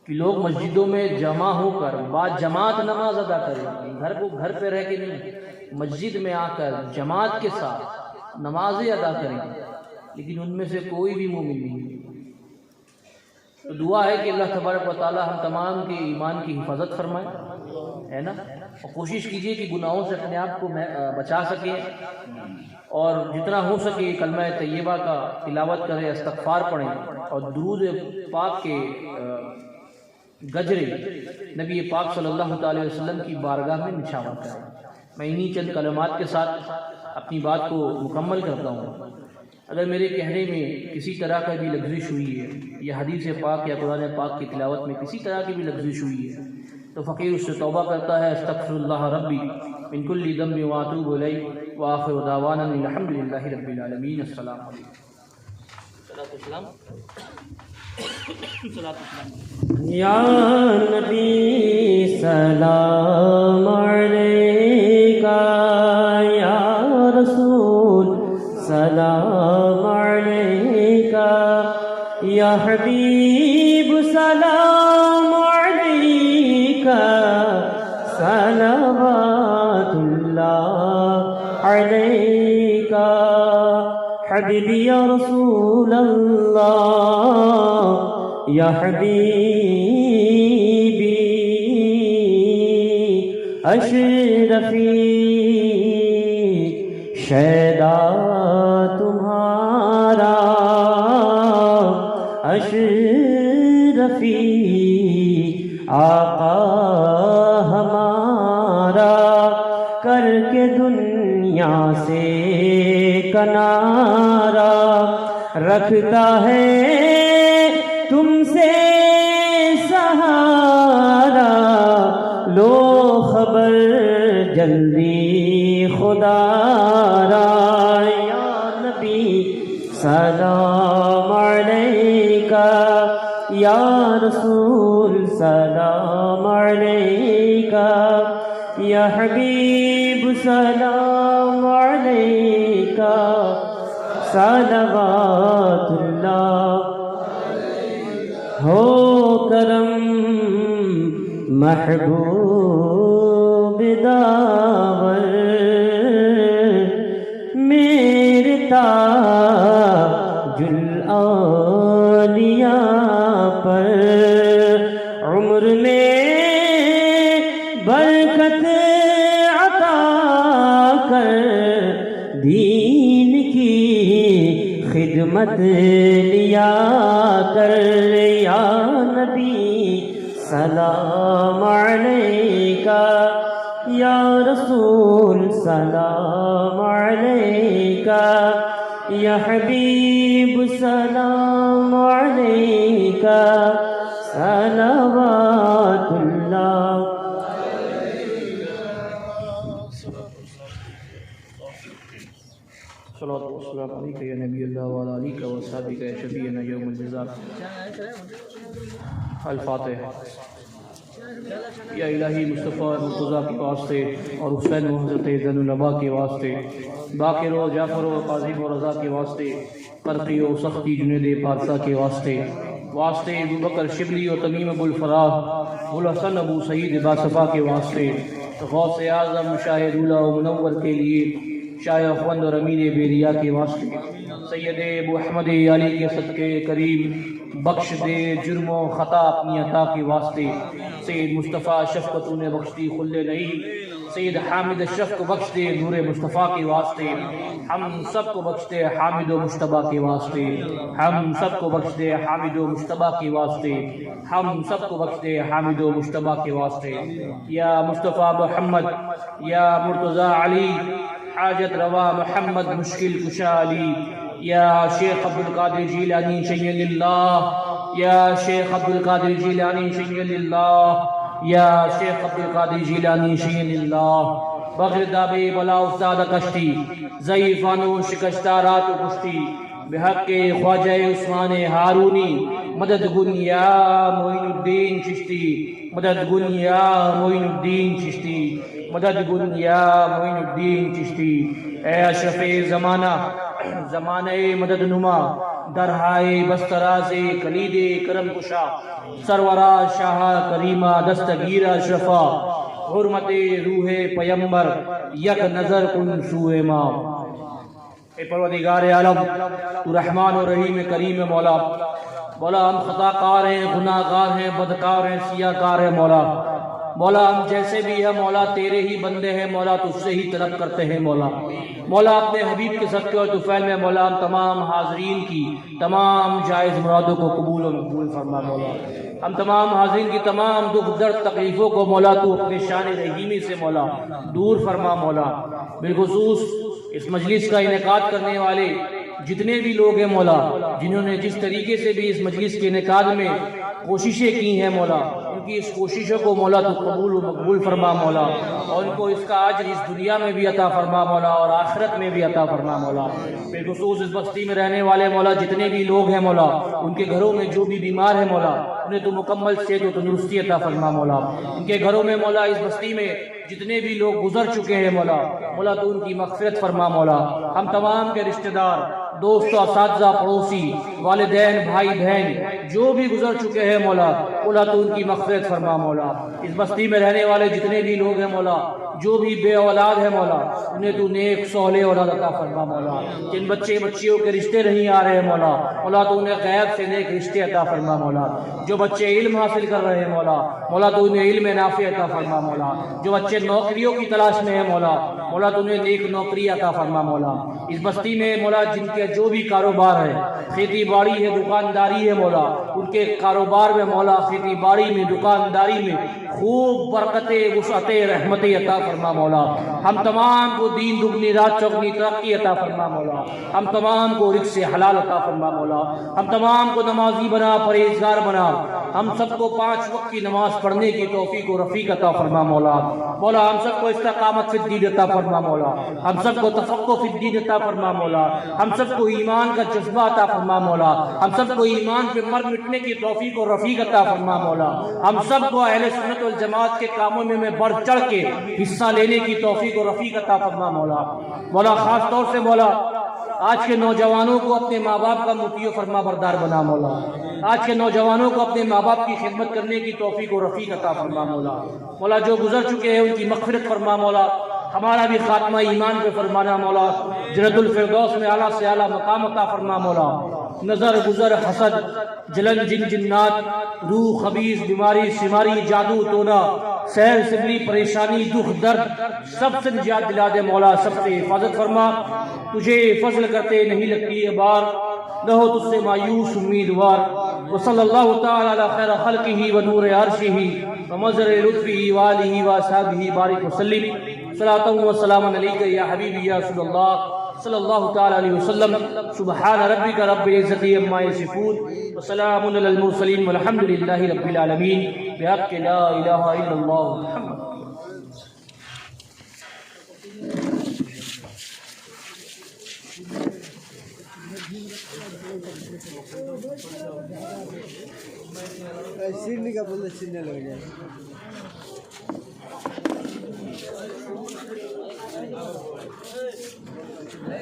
A: کہ لوگ مسجدوں میں جمع ہو کر باجماعت نماز ادا کریں گے، گھر پہ رہ کے نہیں، مسجد میں آ کر جماعت کے ساتھ نمازیں ادا کریں گے، لیکن ان میں سے کوئی بھی مومن نہیں ہوگا۔ تو دعا ہے کہ اللہ تبارک و تعالی ہم تمام کے ایمان کی حفاظت فرمائے، ہے نا؟ اور کوشش کیجئے کہ گناہوں سے اپنے آپ کو بچا سکیں، اور جتنا ہو سکے کلمہ طیبہ کا تلاوت کریں، استغفار پڑھیں، اور درود پاک کے گجرے نبی پاک صلی اللہ تعالی وسلم کی بارگاہ میں نچھاور کریں۔ میں انہی چند کلمات کے ساتھ اپنی بات کو مکمل کرتا ہوں۔ اگر میرے کہنے میں کسی طرح کا بھی لغزش ہوئی ہے، یا حدیث پاک یا قرآن پاک کی تلاوت میں کسی طرح کی بھی لغزش ہوئی ہے، تو فقیر اس سے توبہ کرتا ہے، استغفر اللہ ربی من کل ذنب واتوب الیہ، وآخر دعوانا الحمدللہ رب العالمین۔ السلام علیکم۔
C: یا نبی سلام علیکہ، یا رسول سلام علیکہ، یا حبیب سلام علیکہ، صلوات اللہ علیکہ، حبیبی یا رسول اللہ، یا حبیبی اشرفی شیدا تمہارا، اشرفی آقا ہمارا، کر کے دنیا سے کنارہ، رکھتا ہے تم سے سہارا، لو خبر جلدی خدا را، یا نبی سلام علیکہ، یا رسول سلام علیکہ، یا حبیب سلام علیکہ، صلوات اللہ ہو کرم محبوب داور، میرے تاج الاولیاء پر، عمر میں برکت عطا کر، دین کی خدمت لیا کر، یا نبی سلام علیکہ، یا رسول سلام علیکہ، یا حبیب سلام علیکہ، صلوات اللہ۔
A: صلوات و السلام علیکہ یا نبی اللہ وعلی آلہ و صحبہ یا شفیعنا یوم الجزاء۔ الفاتحہ۔ یا الہی مصطفیٰ مرتضیٰ کے واسطے اور حسین و حضرت زین العبا کے واسطے، باقر و جعفر و قاسم و رضا کے واسطے، قرقی و سختی جنید پارسا کے واسطے ابوبکر شبلی و تمیم ابو الفراح، ابوالحسن ابو سعید باصفا کے واسطے، غوث اعظم شاہ دولہ و منور کے لیے، شاہ اخوند اور امیر بیریا کے واسطے، سید ابو احمد علی کے صدقے کریم بخش دے جرم و خطا اپنی عطا کے واسطے، سید مصطفیٰ شفقت انہیں بخش دی خلد نہیں، سید حامد اشرف کو بخش دے نور مصطفیٰ کے واسطے، ہم سب کو بخش دے حامد و مجتبیٰ کے واسطے، ہم سب کو بخش دے حامد و مجتبیٰ کے واسطے، ہم سب کو بخش دے حامد و مجتبیٰ کے واسطے۔ یا مصطفیٰ محمد، یا مرتضیٰ علی، حاجت روا محمد مشکل کشا علی، یا شیخ عبدالقادر جیلانی شیع للہ، یا شیخ عبدالقادر جیلانی شیع للہ، یا شیخ عبدالقادر جیلانی شیع للہ، بغیر دابے بلا افتاد کشتی، ضعیفانو شکستہ رات و کشتی، بحق خواجہ عثمان ہارونی مدد گن یا معین الدین چشتی مدد گن یا معین الدین چشتی مدد گن یا معین الدین چشتی اے اشرف زمانہ زمانہ مدد نما درہائے بستراز کلید کرم کشا سرورا شاہ کریمہ دستگیر اشرفا حرمت روح پیمبر یک نظر کن سوئے ماں. اے پروردگار عالم تو رحمان و رحیم کریم مولا. مولا ہم خطا کار ہیں، گناہ گار ہیں، بدکار ہیں، سیاہ کار ہیں مولا. مولا ہم جیسے بھی ہیں مولا تیرے ہی بندے ہیں مولا، تجھ سے ہی طلب کرتے ہیں مولا. مولا اپنے حبیب کے صدقے اور طفیل میں مولا ہم تمام حاضرین کی تمام جائز مرادوں کو قبول و مقبول فرما مولا. ہم تمام حاضرین کی تمام دکھ درد تکلیفوں کو مولا تو اپنے شان رحیمی سے مولا دور فرما مولا. بالخصوص اس مجلس کا انعقاد کرنے والے جتنے بھی لوگ ہیں مولا، جنہوں نے جس طریقے سے بھی اس مجلس کے انعقاد میں کوششیں کی ہیں مولا، ان کی اس کوششوں کو مولا تو قبول و مقبول فرما مولا، اور ان کو اس کا اجر اس دنیا میں بھی عطا فرما مولا اور آخرت میں بھی عطا فرما مولا. بالخصوص اس بستی میں رہنے والے مولا جتنے بھی لوگ ہیں مولا، ان کے گھروں میں جو بھی بیمار ہے مولا انہیں تو مکمل صحت و تندرستی عطا فرما مولا. ان کے گھروں میں مولا اس بستی میں جتنے بھی لوگ گزر چکے ہیں مولا، مولا تو ان کی مغفرت فرما مولا. ہم تمام کے رشتہ دار، دوست، اساتذہ، پڑوسی، والدین، بھائی بہن جو بھی گزر چکے ہیں مولا، مولا تو ان کی مغفرت فرما مولا. اس بستی میں رہنے والے جتنے بھی لوگ ہیں مولا، جو بھی بے اولاد ہے مولا انہیں تو نیک صالح اولاد عطا فرما مولا. جن بچے بچیوں کے رشتے نہیں آ رہے ہیں مولا، مولا تو انہیں غیب سے نیک رشتے عطا فرما مولا. جو بچے علم حاصل کر رہے ہیں مولا، مولا تو انہیں علم نافع عطا فرما مولا. جو بچے نوکریوں کی تلاش میں ہیں مولا، مولا تو انہیں نیک نوکری عطا فرما مولا. اس بستی میں مولا جن کے جو بھی کاروبار ہے، کھیتی باڑی ہے، دکانداری ہے مولا، ان کے کاروبار میں مولا کھیتی باڑی میں دکانداری میں خوب برکتیں، وسعتیں، رحمتیں عطا فرما مولا. ہم تمام کو دین دگنی رات چوگنی ترقی عطا فرما مولا. ہم تمام کو رزق سے حلال عطا فرما مولا. ہم تمام کو نمازی بنا، پرہیزگار بنا. ہم سب کو 5 وقت کی نماز پڑھنے کی توفیق و رفیق عطا فرما مولا. مولا ہم سب کو استقامت فی الدین عطا فرما مولا. ہم سب کو تفقہ فی الدین عطا فرما مولا. ہم سب کو ایمان کا جذبہ عطا فرما مولا. ہم سب کو ایمان پہ مر مٹنے کی توفیق و رفیق عطا فرما مولا. ہم سب کو اہل سنت والجماعت کے کاموں میں بڑھ چڑھ کے حصہ لینے کی توفیق و رفیق عطا فرما مولا. مولا خاص طور سے مولا آج کے نوجوانوں کو اپنے ماں باپ کا مطیع و فرما بردار بنا مولا. آج کے نوجوانوں کو اپنے ماں باپ کی خدمت کرنے کی توفیق و رفیق عطا فرما مولا. مولا جو گزر چکے ہیں ان کی مغفرت فرما مولا. ہمارا بھی خاتمہ ایمان پہ فرمانا مولا. جنت الفردوس میں اعلیٰ سے اعلیٰ مقام عطا فرما مولا. نظر گزر حسد جلن جن جنات روح خبیث بیماری شماری جادو ٹونا سیر سبلی پریشانی دکھ درد سب سے نجات دلا دے مولا. سب سے حفاظت فرما. تجھے فضل کرتے نہیں لگتی ہے بار، نہ ہو تجھ سے مایوس امیدوار. وصلی اللہ تعالی علی خیر خلقہ و نور عرشہ و مظہر لطفہ و آلہ و اصحابہ بارک وسلم. صلاۃ و سلام علیک یا حبیبی یا رسول اللہ صلی اللہ تعالی علیہ وسلم. سبحان ربک رب العزۃ عما یصفون وسلام علی المرسلین والحمد للہ رب العالمین بحق لا الہ الا اللہ محمد.
B: سیڑھی کا بولے سیڑھنے لگ جائے.